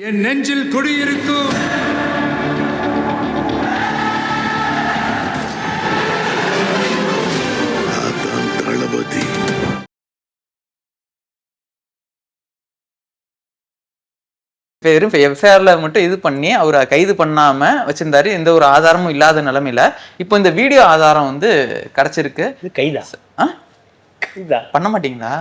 என் நெஞ்சில் குடியிருக்கும் தளபதி. வெறும் எஃப்ஐஆர்ல மட்டும் இது பண்ணி அவரை கைது பண்ணாம வச்சிருந்தாரு. எந்த ஒரு ஆதாரமும் இல்லாத நிலைமையில இப்போ இந்த வீடியோ ஆதாரம் வந்து கிடைச்சிருக்கு. கைதா பண்ண மாட்டீங்களா?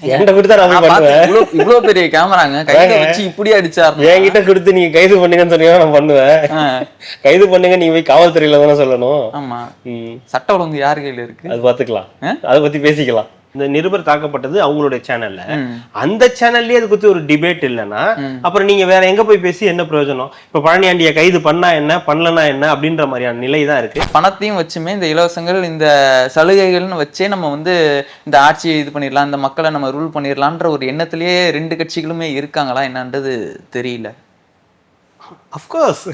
இவ்வளவு பெரிய கேமராங்க கையில வச்சு இப்படி அடிச்சாரு. என்கிட்ட கொடுத்து நீங்க கைது பண்ணுங்கன்னு சொன்னீங்கன்னா நான் பண்ணுவேன். கைது பண்ணுங்க நீங்க போய் காவல்துறையில தானே சொல்லணும். ஆமா, சட்ட ஒழுங்கு யார் கையில இருக்கு அது பாத்துக்கலாம், அதை பத்தி பேசிக்கலாம். இந்த நிருபர் தாக்கப்பட்டது அவங்களுடைய சேனல்ல, அந்த சேனல்லயே அது பத்தி ஒரு டிபேட் இல்லைன்னா அப்புறம் நீங்க வேற எங்க போய் பேசி என்ன பிரயோஜனம்? இப்ப பழனியாண்டிய கைது பண்ணா என்ன பண்ணலனா என்ன அப்படின்ற மாதிரியான நிலை தான் இருக்கு. பணத்தையும் வச்சுமே இந்த இலவசங்கள் இந்த சலுகைகள்னு வச்சே நம்ம வந்து இந்த ஆட்சியை இது பண்ணிடலாம், இந்த மக்களை நம்ம ரூல் பண்ணிடலான்ற ஒரு எண்ணத்திலேயே ரெண்டு கட்சிகளுமே இருக்காங்களா என்னன்றது தெரியல. அஃப்கோர்ஸ்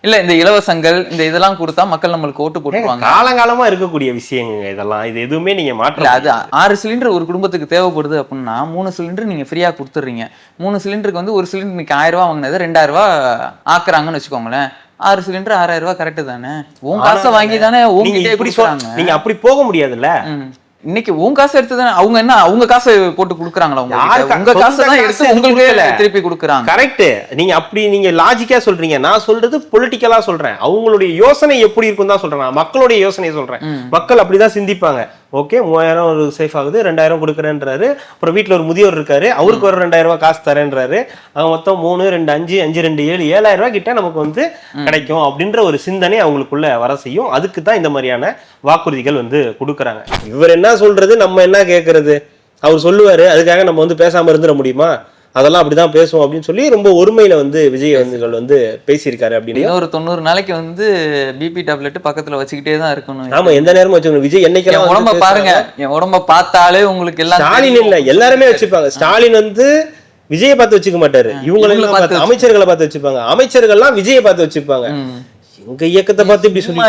இல்ல, இந்த இலவசங்கள் இந்த இதெல்லாம் கொடுத்தா மக்கள் நம்மளுக்கு ஓட்டு போட்டுருவாங்க. காலங்காலமா இருக்கக்கூடிய விஷயங்க இதெல்லாம். இது எதுவுமே நீங்க மாற்றல. அது 6 சிலிண்டர் ஒரு குடும்பத்துக்கு தேவைப்படுது அப்படின்னா 3 சிலிண்டர் நீங்க ஃப்ரீயா கொடுத்துறீங்க. 3 சிலிண்டருக்கு வந்து ஒரு சிலிண்டர் இன்னைக்கு 1000 ரூபாய் வாங்கினது 2000 ரூபாய் ஆக்குறாங்கன்னு வச்சுக்கோங்களேன். 6 சிலிண்டர் 6000 ரூபாய் கரெக்ட் தானே? உன் காசை வாங்கி தானே உங்ககிட்ட எப்படி சொல்றாங்க? நீங்க அப்படி போக முடியாதுல்ல. இன்னைக்கு உங்க காசு எடுத்துதானே அவங்க என்ன அவங்க காசை போட்டு கொடுக்குறாங்களா? உங்க காசை தான் எடுத்து உங்களுக்கு திருப்பி கொடுக்குறாங்க. கரெக்ட். நீங்க அப்படி நீங்க லாஜிக்கா சொல்றீங்க. நான் சொல்றது பொலிட்டிக்கலா சொல்றேன். அவங்களுடைய யோசனை எப்படி இருக்கும் தான் சொல்றேன். மக்களுடைய யோசனையை சொல்றேன். மக்கள் அப்படிதான் சிந்திப்பாங்க. ஓகே, 3000 ஒரு சேஃப் ஆகுது, 2000 கொடுக்குறேன்றாரு. அப்புறம் வீட்டுல ஒரு முதியோர் இருக்காரு, அவருக்கு ஒரு 2000 ரூபாய் காசு தரேன்றாரு. அவங்க மொத்தம் 3, 2, 5, 5, 2, 7, 7000 ரூபாய் கிட்ட நமக்கு வந்து கிடைக்கும் அப்படின்ற ஒரு சிந்தனை அவங்களுக்குள்ள வர செய்யும். அதுக்கு தான் இந்த மாதிரியான வாக்குறுதிகள் வந்து கொடுக்குறாங்க. இவர் என்ன சொல்றது, நம்ம என்ன கேட்கறது? அவர் சொல்லுவாரு, அதுக்காக நம்ம வந்து பேசாம இருந்துட முடியுமா? அதெல்லாம் அப்படிதான் பேசுவோம் அப்படின்னு சொல்லி ரொம்ப ஒருமையில வந்து விஜய் வந்து பேசியிருக்காரு. அப்படின்னு ஒரு 90 நாளைக்கு வந்து பிபி டேப்லெட் பக்கத்துல வச்சுக்கிட்டே தான் இருக்கணும். ஆமா, எந்த நேரமும் வச்சுக்கணும். விஜய் என்னைக்கெல்லாம் உடம்ப பாருங்க, என் உடம்ப பார்த்தாலே உங்களுக்கு எல்லாம். ஸ்டாலின் இல்ல, எல்லாருமே வச்சுப்பாங்க. ஸ்டாலின் வந்து விஜயை பார்த்து வச்சுக்க மாட்டாரு, இவங்களெல்லாம் பார்த்து அமைச்சர்களை பார்த்து வச்சுப்பாங்க. அமைச்சர்கள்லாம் விஜயை பார்த்து வச்சுப்பாங்க. எங்க இயக்கத்தை பார்த்து இப்படி சொல்லி,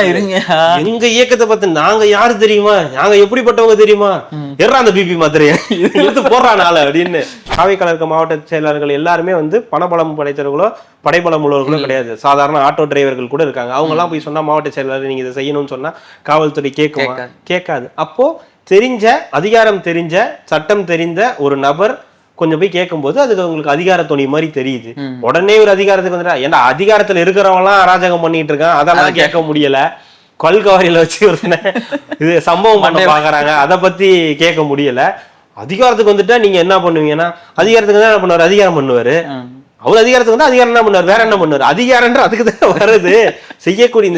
எங்க இயக்கத்தை பார்த்து நாங்க யாரு தெரியுமா, நாங்க எப்படிப்பட்டவங்க தெரியுமா, எறா அந்த பிபி மாத்திரைய எடுத்து போடுறான் நாள அப்படின்னு. காவைக்கால இருக்க மாவட்ட செயலாளர்கள் எல்லாருமே வந்து பணபலம் படைத்தவர்களோ படைபலம் உள்ளவர்களோ கிடையாது. சாதாரண ஆட்டோ டிரைவர்கள் கூட இருக்காங்க. அவங்க எல்லாம் போய் சொன்னா மாவட்ட செயலாளர் நீங்க இதை செய்யணும்னு சொன்னா காவல்துறை கேட்காது. அப்போ தெரிஞ்ச அதிகாரம் தெரிஞ்ச சட்டம் தெரிந்த ஒரு நபர் கொஞ்சம் போய் கேட்கும் போது அதுக்கு உங்களுக்கு அதிகார துணி மாதிரி தெரியுது. உடனே ஒரு அதிகாரத்துக்கு வந்துட்டா, ஏன்னா அதிகாரத்துல இருக்கிறவங்க எல்லாம் அராஜகம் பண்ணிட்டு இருக்கான், அதெல்லாம் கேட்க முடியல. கல்கவாரியில வச்சு ஒரு இது சம்பவம் பண்ண பாக்குறாங்க, அதை பத்தி கேட்க முடியல. அதிகாரத்துக்கு வந்துட்டா நீங்க என்ன பண்ணுவீங்கன்னா, அதிகாரத்துக்கு தான் என்ன பண்ணுவாரு, அதிகாரம் பண்ணுவாரு. அவர் அதிகாரத்துக்கு வந்து அதிகாரம் என்ன பண்ணுவார், வேற என்ன பண்ணுவார்? அதிகாரம்ன்ற அதுக்கு தான் வருது. செய்யக்கூடிய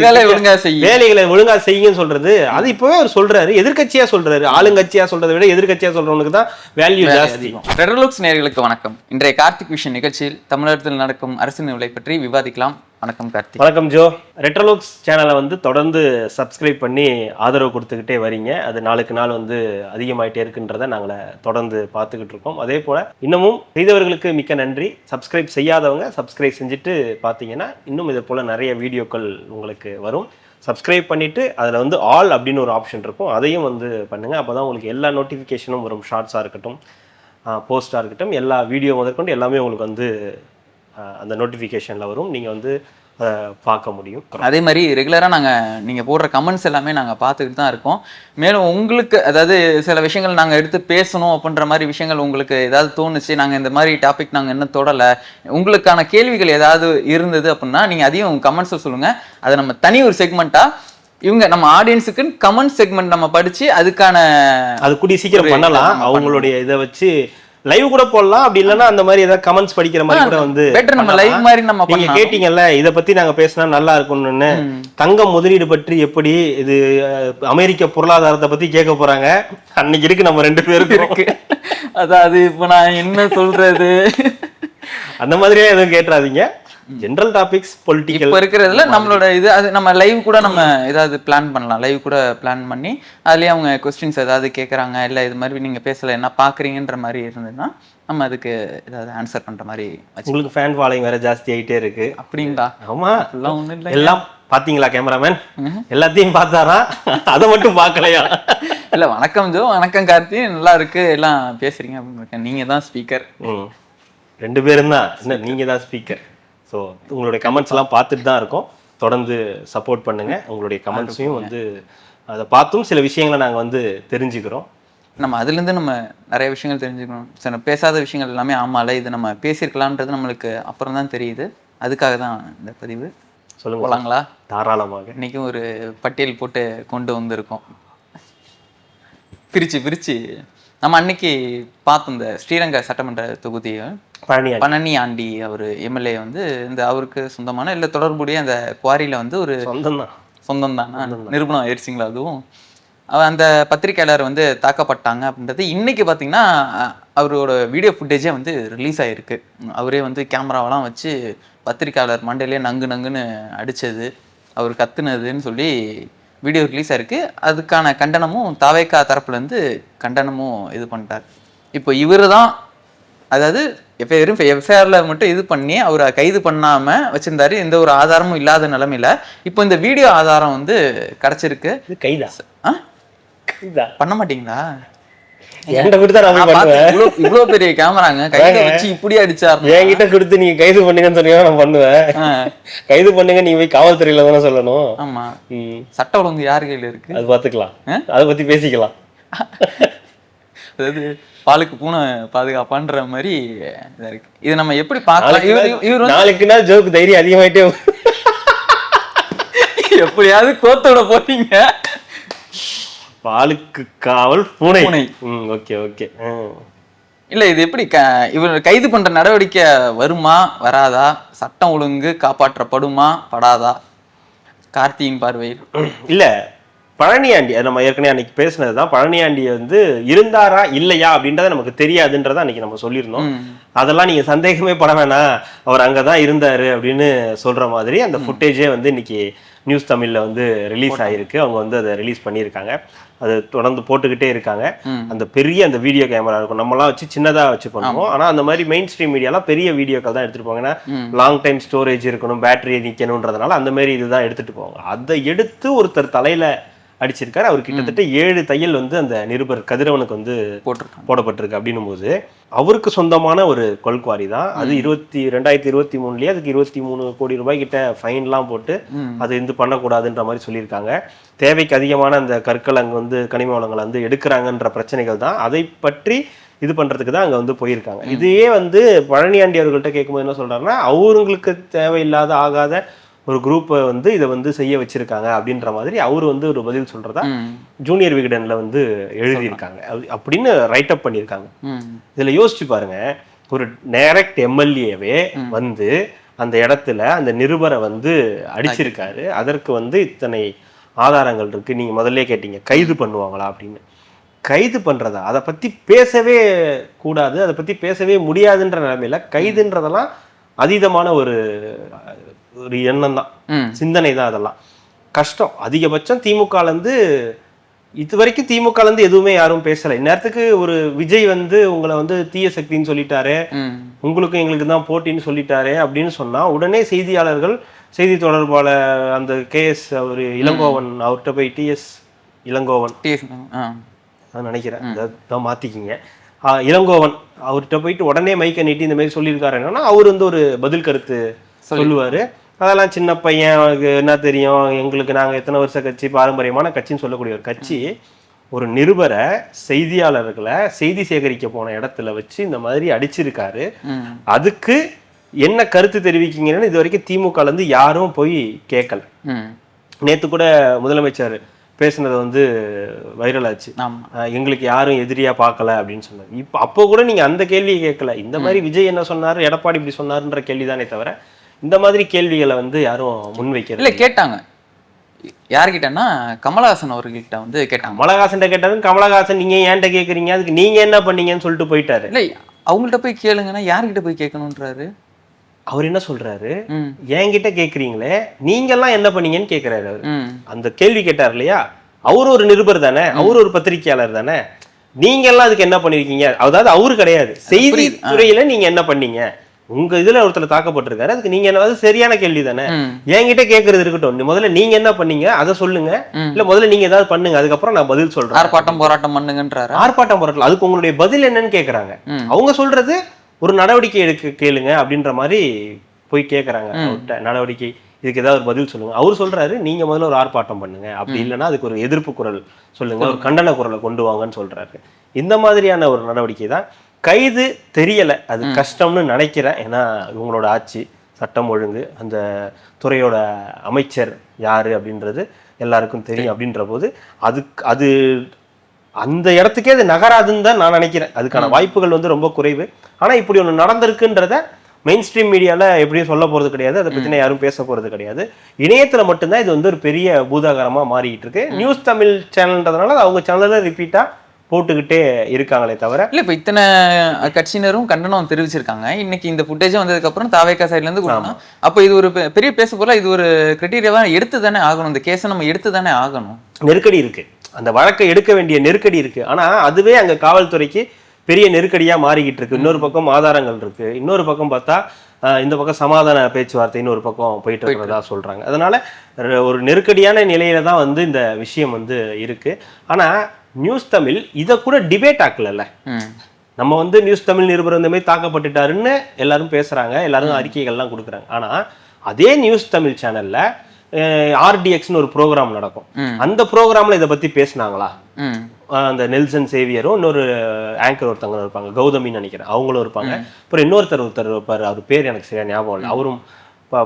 வேலைகளை ஒழுங்கா செய்யுங்கன்னு சொல்றது. அது இப்பவே அவர் சொல்றாரு, எதிர்கட்சியா சொல்றாரு. ஆளுங்கட்சியா சொல்றதை விட எதிர்கட்சியா சொல்றவனுக்கு தான் வேல்யூ ஜாஸ்தி. ரெட்ரோலுக்ஸ் நேயர்களுக்கு வணக்கம். இன்றைய கார்த்திக் விஷன் நிகழ்ச்சியில் தமிழகத்தில் நடக்கும் அரசியல் நிலை பற்றி விவாதிக்கலாம். வணக்கம் கார்த்திக். வணக்கம் ஜோ. ரெட்ரோலுக்ஸ் சேனலை வந்து தொடர்ந்து சப்ஸ்கிரைப் பண்ணி ஆதரவு கொடுத்துக்கிட்டே வரீங்க. அது நாளுக்கு நாள் வந்து அதிகமாயிட்டே இருக்குன்றதை நாங்கள் தொடர்ந்து பார்த்துக்கிட்டு இருக்கோம். அதே போல் இன்னமும் செய்தவர்களுக்கு மிக்க நன்றி. சப்ஸ்கிரைப் செய்யாதவங்க சப்ஸ்கிரைப் செஞ்சுட்டு பார்த்தீங்கன்னா இன்னும் இது போல் நிறைய வீடியோக்கள் உங்களுக்கு வரும். சப்ஸ்கிரைப் பண்ணிவிட்டு அதில் வந்து ஆல் அப்படின்னு ஒரு ஆப்ஷன் இருக்கும், அதையும் வந்து பண்ணுங்கள். அப்போ தான் உங்களுக்கு எல்லா நோட்டிஃபிகேஷனும் வரும். ஷார்ட்ஸாக இருக்கட்டும், போஸ்ட்டாக இருக்கட்டும், எல்லா வீடியோ முதற்கொண்டு எல்லாமே உங்களுக்கு வந்து அந்த நோட்டிஃபிகேஷனில் வரும். நீங்கள் வந்து பார்க்க முடியும். அதே மாதிரி ரெகுலராக நீங்கள் போடுற கமெண்ட்ஸ் எல்லாமே நாங்கள் பார்த்துக்கிட்டு தான் இருக்கோம். மேலும் உங்களுக்கு அதாவது சில விஷயங்கள் நாங்கள் எடுத்து பேசணும் அப்படின்ற மாதிரி விஷயங்கள் உங்களுக்கு ஏதாவது தோணுச்சு, நாங்கள் இந்த மாதிரி டாபிக் நாங்கள் இன்னும் தொடலை, உங்களுக்கான கேள்விகள் ஏதாவது இருந்தது அப்படின்னா நீங்கள் அதையும் கமெண்ட்ஸில் சொல்லுங்கள். அதை நம்ம தனி ஒரு செக்மெண்ட்டாக இவங்க நம்ம ஆடியன்ஸுக்கு கமெண்ட் செக்மெண்ட் நம்ம படித்து அதுக்கான அது கூடிய சீக்கிரம் பண்ணலாம். அவங்களுடைய இதை வச்சு லைவ் கூட போடலாம். அப்படி இல்லைன்னா அந்த மாதிரி ஏதாவது கமெண்ட்ஸ் படிக்கிற மாதிரி கூட வந்து நம்ம லைவ் மாதிரி நம்ம நீங்க கேட்டீங்கல்ல, இதை பத்தி நாங்க பேசினா நல்லா இருக்கும்னு. தங்கம் முதலீடு பற்றி எப்படி, இது அமெரிக்க பொருளாதாரத்தை பத்தி கேட்க போறாங்க. அன்னைக்கு இருக்கு நம்ம 2 பேருக்கு இருக்கு. அதாவது இப்ப நான் என்ன சொல்றது, அந்த மாதிரியே எதுவும் கேட்டுறாதீங்க. ஜெனரல் டாபிக்ஸ் பொலிட்டிக்கல் இப்போ இருக்கிறதுல நம்மளோட இது அது நம்ம லைவ் கூட நம்ம ஏதாவது பிளான் பண்ணலாம். லைவ் கூட பிளான் பண்ணி அதுலேயே அவங்க கொஸ்டின்ஸ் ஏதாவது கேட்குறாங்க, இல்லை இது மாதிரி நீங்கள் பேசலை என்ன பார்க்குறீங்கன்ற மாதிரி இருந்ததுன்னா நம்ம அதுக்கு ஏதாவது ஆன்சர் பண்ணுற மாதிரி. உங்களுக்கு ஃபேன் ஃபாலோயிங் வேற ஜாஸ்தி ஆகிட்டே இருக்கு. அப்படிங்களா? ஆமா, எல்லாம் ஒன்றும் இல்லை. எல்லாம் பார்த்தீங்களா கேமராமேன்? எல்லாத்தையும் பார்த்தாரா? அதை மட்டும் பார்க்கலையா? இல்லை, வணக்கம் ஜோ, வணக்கம் கார்த்தி, நல்லா இருக்கு, எல்லாம் பேசுறீங்க அப்படின்னு இருக்கேன். நீங்கள் தான் ஸ்பீக்கர். 2 பேரும் தான், என்ன நீங்க தான் ஸ்பீக்கர். ஸோ உங்களுடைய கமெண்ட்ஸ் எல்லாம் பார்த்துட்டு தான் இருக்கோம். தொடர்ந்து சப்போர்ட் பண்ணுங்க. உங்களுடைய கமெண்ட்ஸையும் வந்து அதை பார்த்தும் சில விஷயங்களை நாங்கள் வந்து தெரிஞ்சுக்கிறோம். நம்ம அதுலேருந்து நம்ம நிறைய விஷயங்கள் தெரிஞ்சுக்கணும். சரி, பேசாத விஷயங்கள் எல்லாமே ஆமால இது நம்ம பேசியிருக்கலான்றது நம்மளுக்கு அப்புறம் தான் தெரியுது. அதுக்காக தான் இந்த பதிவு. சொல்லுங்க, போலாங்களா? தாராளமாக. இன்னைக்கும் ஒரு பட்டியல் போட்டு கொண்டு வந்திருக்கோம். பிரிச்சு நம்ம அன்னைக்கு பார்த்தோம் இந்த ஸ்ரீரங்க சட்டமன்ற தொகுதியை பழனி ஆண்டி அவர் எம்எல்ஏ வந்து இந்த அவருக்கு சொந்தமான இல்லை தொடர்புடைய அந்த குவாரியில் வந்து ஒரு சொந்தம் தானா நிரூபணம் ஆயிடுச்சிங்களா? அதுவும் அந்த பத்திரிகையாளர் வந்து தாக்கப்பட்டாங்க அப்படின்றது இன்னைக்கு பார்த்தீங்கன்னா அவரோட வீடியோ ஃபுட்டேஜே வந்து ரிலீஸ் ஆகிருக்கு. அவரே வந்து கேமராவெல்லாம் வச்சு பத்திரிகையாளர் மண்டையிலே நங்குன்னு அடித்தது, அவர் கத்துனதுன்னு சொல்லி வீடியோ ரிலீஸ் ஆயிருக்கு. அதுக்கான கண்டனமும் தாவேக்கா தரப்புலேருந்து கண்டனமும் இது பண்ணிட்டார். இப்போ இவர் தான் அதாவது வெறும் எஃப்ஐஆரில் மட்டும் இது பண்ணி அவரை கைது பண்ணாமல் வச்சுருந்தாரு. எந்த ஒரு ஆதாரமும் இல்லாத நிலைமையில இப்போ இந்த வீடியோ ஆதாரம் வந்து கிடச்சிருக்கு. கைதா பண்ண மாட்டீங்களா? இவ்வளவு பெரிய கேமராங்க கையில வச்சு இப்படி அடிச்சாரு. என்கிட்ட கொடுத்து நீங்க கைது பண்ணுங்கன்னு சொன்னீங்கன்னா நான் பண்ணுவேன். கைது பண்ணுங்க, நீங்க போய் காவல்துறையில தானே சொல்லணும். ஆமா, சட்ட ஒழுங்கு யாரு கையில இருக்கு அது பாத்துக்கலாம், அதை பத்தி பேசிக்கலாம். அதாவது பாலுக்கு பூனை பாதுகாப்பான்ற மாதிரி இருக்கு. இது நம்ம எப்படி பார்க்கலாம்? நாளைக்கு நாள் ஜோக்கு தைரியம் அதிகமாயிட்டே எப்படியாவது கோத்தோட போறீங்க. பாலுக்கு காவல் பூனை. Okay okay. இல்ல இது எப்படி இவர் கைது பண்ற நடவடிக்கை வருமா வராதா? சட்டம் ஒழுங்கு காப்பாற்றப்படுமா படாதா கார்த்தியின் பார்வையில்? இல்ல, பழனியாண்டி நம்ம ஏற்கனவே அன்னைக்கு பேசினதுதான். பழனியாண்டி வந்து இருந்தாரா இல்லையா அப்படின்றத நமக்கு தெரியாதுன்றத அன்னைக்கு நம்ம சொல்லியிருந்தோம். அதெல்லாம் நீங்க சந்தேகமே பட வேணாம், அவர் அங்கதான் இருந்தாரு அப்படின்னு சொல்ற மாதிரி அந்த ஃபுட்டேஜே வந்து இன்னைக்கு நியூஸ் தமிழ்ல வந்து ரிலீஸ் ஆயிருக்கு. அவங்க வந்து அதை ரிலீஸ் பண்ணியிருக்காங்க. அது தொடர்ந்து போட்டுக்கிட்டே இருக்காங்க. அந்த பெரிய அந்த வீடியோ கேமரா இருக்கும், நம்மலாம் வச்சு சின்னதா வச்சு பண்ணுவோம். ஆனா அந்த மாதிரி மெயின் ஸ்ட்ரீம் மீடியாலாம் பெரிய வீடியோக்கள் தான் எடுத்துட்டு போவாங்க. ஏன்னா லாங் டைம் ஸ்டோரேஜ் இருக்கணும், பேட்டரியை நிக்கணும்ன்றதுனால அந்த மாதிரி இதுதான் எடுத்துட்டு போவாங்க. அதை எடுத்து ஒருத்தர் தலையில அடிச்சிருக்காரு. அவர் கிட்டத்தட்ட 7 தையல் வந்து அந்த நிருபர் கதிரவனுக்கு வந்து போடப்பட்டிருக்கு. அப்படின்னும் போது அவருக்கு சொந்தமான ஒரு கொல்குவாரி தான் அது. 2023லயே அதுக்கு 23 கோடி ரூபாய் கிட்ட ஃபைன்லாம் போட்டு அது இது பண்ணக்கூடாதுன்ற மாதிரி சொல்லியிருக்காங்க. தேவைக்கு அதிகமான அந்த கற்கள் அங்கே வந்து கனிம வளங்களை வந்து எடுக்கிறாங்கன்ற பிரச்சனைகள் தான். அதை பற்றி இது பண்றதுக்கு தான் அங்க வந்து போயிருக்காங்க. இதையே வந்து பழனியாண்டி அவர்கள்ட்ட கேட்கும்போது என்ன சொல்றாருன்னா, அவங்களுக்கு தேவையில்லாத ஆகாத ஒரு குரூப்பை வந்து இதை வந்து செய்ய வச்சிருக்காங்க அப்படின்ற மாதிரி அவரு வந்து ஒரு பதில் சொல்றதா ஜூனியர் விகடன்ல வந்து எழுதியிருக்காங்க. அப்படின்னு ரைட் அப் பண்ணியிருக்காங்க. இதுல யோசிச்சு பாருங்க, ஒரு டைரக்ட் எம்எல்ஏவே வந்து அந்த இடத்துல அந்த நிருபரை வந்து அடிச்சிருக்காரு. அதற்கு வந்து இத்தனை ஆதாரங்கள் இருக்கு. நீங்க முதல்ல கேட்டீங்க கைது பண்ணுவாங்களா அப்படின்னு. கைது பண்றதா, அதை பத்தி பேசவே கூடாது, அதை பத்தி பேசவே முடியாதுன்ற நிலைமையில கைதுன்றதெல்லாம் அதீதமான ஒரு எண்ணம் தான், சிந்தனை தான். அதெல்லாம் கஷ்டம். அதிகபட்சம் திமுகலேருந்து இது வரைக்கும் திமுகலேருந்து எதுவுமே யாரும் பேசலை. இந்நேரத்துக்கு ஒரு விஜய் வந்து உங்களை வந்து தீய சக்தின்னு சொல்லிட்டாரு, உங்களுக்கும் எங்களுக்கு தான் போட்டின்னு சொல்லிட்டாரு அப்படின்னு சொன்னா உடனே செய்தியாளர்கள், செய்தி தொடர்பாளர் அந்த KS அவர் இளங்கோவன் அவர்கிட்ட போய் TS இளங்கோவன் நினைக்கிறேன், அதான் மாத்திக்கிங்க, இளங்கோவன் அவர்கிட்ட போயிட்டு உடனே மைக்கை நீட்டி இந்த மாதிரி சொல்லியிருக்காரு. என்னன்னா அவர் வந்து ஒரு பதில் கருத்து சொல்லுவாரு. அதெல்லாம் சின்ன பையன், அவனுக்கு என்ன தெரியும், எங்களுக்கு நாங்க எத்தனை வருஷ கட்சி, பாரம்பரியமான கட்சின்னு சொல்லக்கூடிய ஒரு கட்சி ஒரு நிருபரை, செய்தியாளர்களை செய்தி சேகரிக்க போன இடத்துல வச்சு இந்த மாதிரி அடிச்சிருக்காரு. அதுக்கு என்ன கருத்து தெரிவிக்கீங்கன்னு இது வரைக்கும் திமுகல இருந்து யாரும் போய் கேட்கல. நேத்து கூட முதலமைச்சர் பேசுனது வந்து வைரல் ஆச்சு, எங்களுக்கு யாரும் எதிரியா பார்க்கல அப்படின்னு சொன்னாரு. இப்போ அப்போ கூட நீங்க அந்த கேள்வியை கேட்கல. இந்த மாதிரி விஜய் என்ன சொன்னாரு, எடப்பாடி இப்படி சொன்னாருன்ற கேள்விதானே தவிர இந்த மாதிரி கேள்விகளை வந்து யாரும் முன்வைக்கிறது இல்லை. கேட்டாங்க யாருக்கிட்டன்னா கமலஹாசன் அவர்கிட்ட வந்து கேட்டாங்க. கமலஹாசன் கேட்டாரு. கமலஹாசன் நீங்க ஏன்ட்ட கேட்குறீங்க, அதுக்கு நீங்க என்ன பண்ணீங்கன்னு சொல்லிட்டு போயிட்டாரு. இல்லை அவங்கள்ட்ட போய் கேளுங்கன்னா யார்கிட்ட போய் கேட்கணுன்றாரு. அவர் என்ன சொல்றாரு, என்கிட்ட கேக்குறீங்களே நீங்க எல்லாம் என்ன பண்ணீங்கன்னு கேக்குறாரு. அவரு அந்த கேள்வி கேட்டார் இல்லையா, அவரு ஒரு நிருபர் தானே, அவரு ஒரு பத்திரிகையாளர் தானே, நீங்க எல்லாம் அதுக்கு என்ன பண்ணிருக்கீங்க, அதாவது அவரு கிடையாது, செய்தி துறையில நீங்க என்ன பண்ணீங்க, உங்க இதுல ஒருத்தர் தாக்கப்பட்டிருக்காரு, அதுக்கு நீங்க என்ன, சரியான கேள்வி தானே. என்கிட்ட கேக்குறது இருக்கட்டும், முதல்ல நீங்க என்ன பண்ணீங்க அதை சொல்லுங்க, இல்ல முதல்ல நீங்க ஏதாவது பண்ணுங்க, அதுக்கப்புறம் நான் பதில் சொல்றேன். ஆர்ப்பாட்டம் போராட்டம் பண்ணுங்கன்றாரு. ஆர்ப்பாட்டம் போராட்டம், அதுக்கு உங்களுடைய பதில் என்னன்னு கேக்குறாங்க. அவங்க சொல்றது ஒரு நடவடிக்கை எடுக்க கேளுங்க அப்படின்ற மாதிரி போய் கேட்குறாங்க அவர்கிட்ட. நடவடிக்கை இதுக்கு ஏதாவது ஒரு பதில் சொல்லுங்க. அவர் சொல்றாரு, நீங்க முதல்ல ஒரு ஆர்ப்பாட்டம் பண்ணுங்க, அப்படி இல்லைன்னா அதுக்கு ஒரு எதிர்ப்பு குரல் சொல்லுங்க, ஒரு கண்டன குரலை கொண்டு வாங்கன்னு சொல்றாரு. இந்த மாதிரியான ஒரு நடவடிக்கை தான். கைது தெரியல, அது கஷ்டம்னு நினைக்கிறேன். ஏன்னா இவங்களோட ஆட்சி, சட்டம் ஒழுங்கு, அந்த துறையோட அமைச்சர் யாரு அப்படின்றது எல்லாருக்கும் தெரியும். அப்படின்ற போது அது அந்த இடத்துக்கே அது நகராதுன்னு தான் நான் நினைக்கிறேன். அதுக்கான வாய்ப்புகள் வந்து ரொம்ப குறைவு. ஆனா இப்படி ஒண்ணு நடந்திருக்குன்றத மெயின் ஸ்ட்ரீம் மீடியால எப்படியும் சொல்ல போறது கிடையாது, அதை பத்தின யாரும் பேச போறது கிடையாது. இணையத்துல மட்டும்தான் இது வந்து ஒரு பெரிய பூதாகரமா மாறிட்டு இருக்கு. நியூஸ் தமிழ் சேனல்ன்றதுனால அவங்க சேனல்ல ரிப்பீட்டா போட்டுக்கிட்டே இருக்காங்களே தவிர இல்ல இப்ப இத்தனை கட்சியினரும் கண்டனம் தெரிவிச்சிருக்காங்க. இன்னைக்கு இந்த ஃபுட்டேஜ் வந்ததுக்கு அப்புறம் தாவேகா சைட்ல இருந்து கொடுக்கணும். அப்ப இது ஒரு பெரிய பேச போல, இது ஒரு கிரைட்டீரியாவா எடுத்து தானே ஆகணும். இந்த கேஸை நம்ம எடுத்து தானே ஆகணும். நெருக்கடி இருக்கு, அந்த வழக்கை எடுக்க வேண்டிய நெருக்கடி இருக்கு. ஆனா அதுவே அங்க காவல்துறைக்கு பெரிய நெருக்கடியா மாறிக்கிட்டு இருக்கு. இன்னொரு பக்கம் ஆதாரங்கள் இருக்கு, இன்னொரு பக்கம் பார்த்தா இந்த பக்கம் சமாதான பேச்சுவார்த்தைன்னு ஒரு பக்கம் போயிட்டு இருக்கிறதா சொல்றாங்க. அதனால ஒரு நெருக்கடியான நிலையில தான் வந்து இந்த விஷயம் வந்து இருக்கு. ஆனா நியூஸ் தமிழ் இதை கூட டிபேட் ஆக்கல. நம்ம வந்து நியூஸ் தமிழ் நிருபர் இந்த மாதிரி தாக்கப்பட்டுட்டாருன்னு எல்லாரும் பேசுறாங்க, எல்லாரும் அறிக்கைகள்லாம் கொடுக்குறாங்க. ஆனா அதே நியூஸ் தமிழ் சேனல்ல ஆர்டிஎக்ஸ்னு ஒரு ப்ரோக்ராம் நடக்கும். அந்த ப்ரோக்ராம்ல இதை பத்தி பேசினாங்களா? அந்த நெல்சன் சேவியரும் இன்னொரு ஆங்கர் ஒருத்தவங்க இருப்பாங்க, கௌதமின்னு நினைக்கிறேன், அவங்களும் இருப்பாங்க. அப்புறம் இன்னொருத்தர் இருப்பாரு, அவர் பேர் எனக்கு சரியா ஞாபகம் இல்லை, அவரும்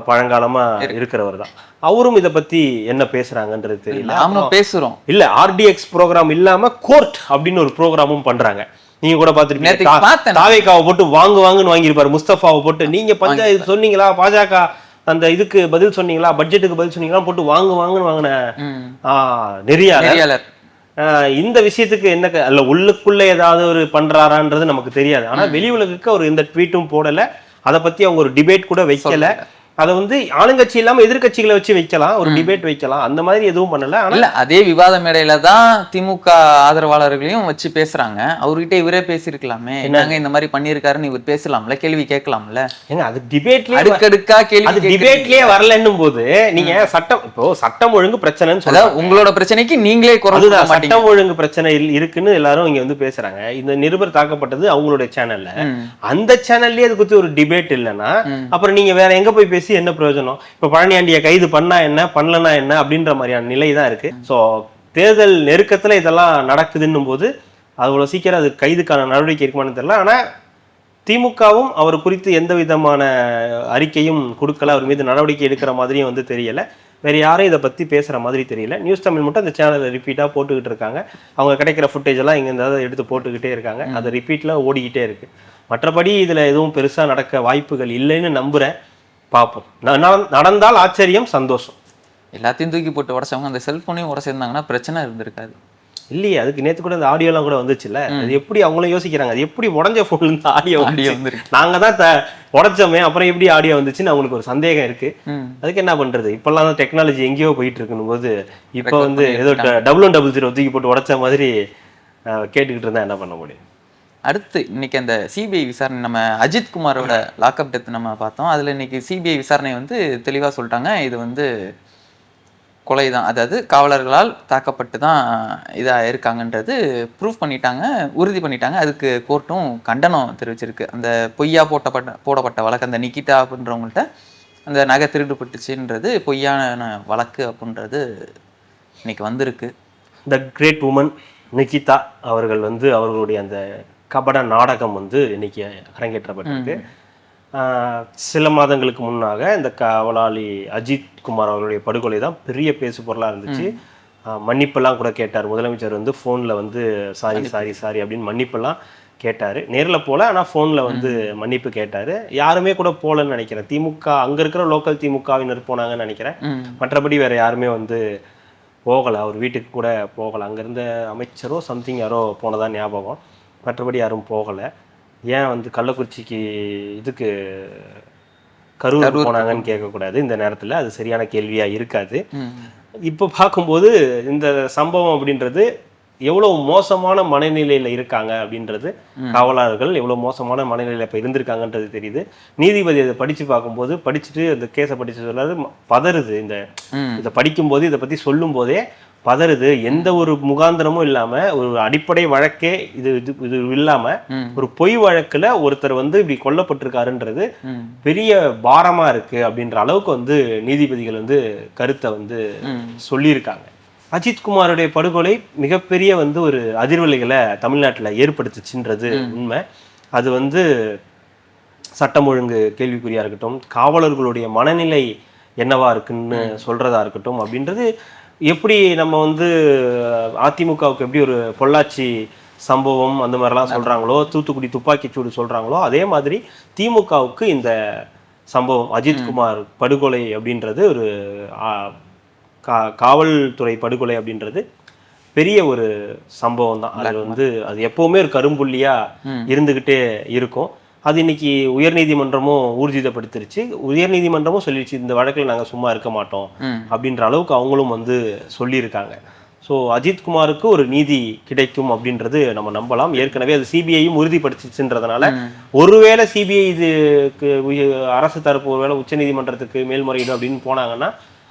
பழங்காலமா இருக்கிறவர் தான். அவரும் இதை பத்தி என்ன பேசுறாங்கன்றது தெரியல. பேசுறோம் இல்ல, ஆர்டிஎக்ஸ் ப்ரோக்ராம் இல்லாம கோர்ட் அப்படின்னு ஒரு ப்ரோக்ராமும் பண்றாங்க. நீங்க கூட பாத்துருப்பீங்க, தாவேகாவை போட்டு வாங்குன்னு வாங்கியிருப்பாரு, முஸ்தபாவை போட்டு நீங்க பஞ்சாயத்து சொன்னீங்களா, பாஜக அந்த இதுக்கு பதில் சொன்னீங்களா, பட்ஜெட்டுக்கு பதில் சொன்னீங்களா போட்டு வாங்குன்னு வாங்கின நெறியாளர். இந்த விஷயத்துக்கு என்ன அல்ல உள்ளுக்குள்ள ஏதாவது ஒரு பண்றாரான்றது நமக்கு தெரியாது. ஆனா வெளி உலகுக்கு அவர் இந்த ட்வீட்டும் போடல, அதை பத்தி அவங்க ஒரு டிபேட் கூட வைக்கல. அதை வந்து ஆளுங்கட்சி இல்லாம எதிர்கட்சிகளை வச்சு வைக்கலாம், ஒரு டிபேட் வைக்கலாம், அந்த மாதிரி எதுவும் பண்ணல. ஆனா அதே விவாத மேடையில தான் திமுக ஆதரவாளர்களையும் வச்சு பேசுறாங்க. அவர்கிட்ட இவரே பேசியிருக்கலாமே, என்னங்க இந்த மாதிரி பண்ணியிருக்காருன்னு இவர் பேசலாம்ல, கேள்வி கேட்கலாம்ல. ஏங்க அது டிபேட்லயே அடுக்கடுக்கா கேள்வி, அது டிபேட்லயே வரலன்னும் போது நீங்க சட்டம் ஒழுங்கு பிரச்சனைன்னு சொல்ல, உங்களோட பிரச்சனைக்கு நீங்களே குரல். சட்டம் ஒழுங்கு பிரச்சனை இருக்குன்னு எல்லாரும் இங்க வந்து பேசுறாங்க. இந்த நிருபர் தாக்கப்பட்டது அவங்களுடைய சேனல்ல, அந்த சேனல்லயே அது பத்தி ஒரு டிபேட் இல்லைன்னா அப்புறம் நீங்க வேற எங்க போய் என்ன பிரயோஜனம்? இப்ப பழனியாண்டிய கைது பண்ணா என்ன, பண்ணலனா என்ன அப்படின்ற மாதிரியான நிலை தான் இருக்கு. சோ தேர்தல் நெருக்கத்துல இதெல்லாம் நடக்குதுன்னும் போது அவ்வளவு சீக்கிரம் அது கைதுக்கான நடவடிக்கை இருக்குமான்னு தெரியல. ஆனா திமுகவும் அவர் குறித்து எந்த விதமான அறிக்கையும் கொடுக்கல, அவர் மீது நடவடிக்கை எடுக்கிற மாதிரியும் வந்து தெரியல. வேற யாரும் இதை பத்தி பேசுற மாதிரி தெரியல. நியூஸ் தமிழ் மட்டும் அந்த சேனலை ரிப்பீட்டா போட்டுக்கிட்டு இருக்காங்க. அவங்க கிடைக்கிற ஃபுட்டேஜ் எல்லாம் இங்க இருந்தாலும் எடுத்து போட்டுக்கிட்டே இருக்காங்க, அது ரிப்பீட்ல ஓடிக்கிட்டே இருக்கு. மற்றபடி இதுல எதுவும் பெருசா நடக்க வாய்ப்புகள் இல்லைன்னு நம்புறேன். பார்ப்போம், நடந்தால் ஆச்சரியம், சந்தோஷம். எல்லாத்தையும் தூக்கி போட்டு உடச்சவங்க அந்த செல்போனையும் உடச்சிருந்தாங்கன்னா பிரச்சனை இருந்திருக்காது இல்லையே. அதுக்கு நேற்று கூட அந்த ஆடியோலாம் கூட வந்துச்சுல்ல, அது எப்படி அவங்களும் யோசிக்கிறாங்க, அது எப்படி உடஞ்ச போன்ல இருந்து ஆடியோ வந்துருக்கு, நாங்க தான் உடச்சோமே அப்புறம் எப்படி ஆடியோ வந்துச்சுன்னு அவங்களுக்கு ஒரு சந்தேகம் இருக்கு. அதுக்கு என்ன பண்றது, இப்பெல்லாம் தான் டெக்னாலஜி எங்கேயோ போயிட்டு இருக்குன்னு போது இப்போ வந்து ஏதோ 0000 தூக்கி போட்டு உடச்ச மாதிரி கேட்டுக்கிட்டு இருந்தா என்ன பண்ண முடியும்? அடுத்து இன்னைக்கு அந்த சிபிஐ விசாரணை, நம்ம அஜித் குமாரோட லாக்அப் டெத் நம்ம பார்த்தோம். அதில் இன்னைக்கு சிபிஐ விசாரணை வந்து தெளிவாக சொல்லிட்டாங்க, இது வந்து கொலை தான், அதாவது காவலர்களால் தாக்கப்பட்டு தான் இதாக இருக்காங்கன்றது ப்ரூஃப் பண்ணிட்டாங்க, உறுதி பண்ணிட்டாங்க. அதுக்கு கோர்ட்டும் கண்டனம் தெரிவிச்சிருக்கு. அந்த பொய்யா போடப்பட்ட வழக்கு, அந்த நிகிதா அப்படின்றவங்கள்ட்ட அந்த நகை திருடுபட்டுச்சுன்றது பொய்யான வழக்கு அப்படின்றது இன்னைக்கு வந்திருக்கு. த கிரேட் உமன் நிகிதா அவர்கள் வந்து அவர்களுடைய அந்த கபட நாடகம் வந்து இன்னைக்கு அரங்கேற்றப்பட்டிருக்கு. சில மாதங்களுக்கு முன்னாக இந்த காவலாளி அஜித் குமார் அவர்களுடைய படுகொலை தான் பெரிய பேசு பொருளாக இருந்துச்சு. மன்னிப்பெல்லாம் கூட கேட்டார் முதலமைச்சர், வந்து ஃபோனில் வந்து சாரி அப்படின்னு மன்னிப்பெல்லாம் கேட்டார். நேரில் போல, ஆனால் ஃபோனில் வந்து மன்னிப்பு கேட்டார். யாருமே கூட போகலன்னு நினைக்கிறேன். திமுக அங்கே இருக்கிற லோக்கல் திமுகவினர் போனாங்கன்னு நினைக்கிறேன். மற்றபடி வேறு யாருமே வந்து போகலை, அவர் வீட்டுக்கு கூட போகலை. அங்கேருந்த அமைச்சரோ சம்திங் யாரோ போனதான் ஞாபகம், மற்றபடி யாரும் போகலை. ஏன் வந்து கள்ளக்குறிச்சிக்கு இதுக்கு கரூர் போனாங்கன்னு கேட்கக்கூடாது இந்த நேரத்தில், அது சரியான கேள்வியாக இருக்காது. இப்போ பார்க்கும்போது இந்த சம்பவம் அப்படின்றது எவ்வளவு மோசமான மனநிலையில இருக்காங்க அப்படின்றது, காவலர்கள் எவ்வளவு மோசமான மனநிலையில இப்ப இருந்திருக்காங்கன்றது தெரியுது. நீதிபதி அதை படிச்சு பார்க்கும்போது, படிச்சுட்டு அந்த கேஸை படிச்சு சொல்லாது பதறுது. இதை படிக்கும் போது, இதை பத்தி சொல்லும் போதே பதறுது. எந்த ஒரு முகாந்திரமும் இல்லாம ஒரு அடிப்படை வழக்கே இது இது இது இல்லாம ஒரு பொய் வழக்குல ஒருத்தர் வந்து இப்படி கொல்லப்பட்டிருக்காருன்றது பெரிய பாரமா இருக்கு அப்படின்ற அளவுக்கு வந்து நீதிபதிகள் வந்து கருத்தை வந்து சொல்லியிருக்காங்க. அஜித்குமாருடைய படுகொலை மிகப்பெரிய வந்து ஒரு அதிர்வலைகளை தமிழ்நாட்டில் ஏற்படுத்துச்சுன்றது உண்மை. அது வந்து சட்டம் ஒழுங்கு கேள்விக்குறியா இருக்கட்டும், காவலர்களுடைய மனநிலை என்னவா இருக்குன்னு சொல்றதா இருக்கட்டும் அப்படின்றது, எப்படி நம்ம வந்து அதிமுகவுக்கு எப்படி ஒரு பொள்ளாச்சி சம்பவம் அந்த மாதிரிலாம் சொல்றாங்களோ, தூத்துக்குடி துப்பாக்கிச்சூடு சொல்றாங்களோ, அதே மாதிரி திமுகவுக்கு இந்த சம்பவம் அஜித்குமார் படுகொலை அப்படின்றது ஒரு காவல்துறை படுகொலை அப்படின்றது பெரிய ஒரு சம்பவம் தான். அது வந்து அது எப்பவுமே ஒரு கரும்புள்ளியா இருந்துகிட்டே இருக்கும். அது இன்னைக்கு உயர்நீதிமன்றமும் ஊர்ஜிதப்படுத்திருச்சு. உயர்நீதிமன்றமும் சொல்லிடுச்சு இந்த வழக்கில் நாங்கள் சும்மா இருக்க மாட்டோம் அப்படின்ற அளவுக்கு அவங்களும் வந்து சொல்லியிருக்காங்க. ஸோ அஜித்குமாருக்கு ஒரு நீதி கிடைக்கும் அப்படின்றது நம்ம நம்பலாம். ஏற்கனவே அது சிபிஐயும் உறுதிப்படுத்திச்சுன்றதுனால ஒருவேளை சிபிஐ இதுக்கு அரசு தரப்பு ஒருவேளை உச்சநீதிமன்றத்துக்கு மேல்முறையீடு அப்படின்னு போனாங்கன்னா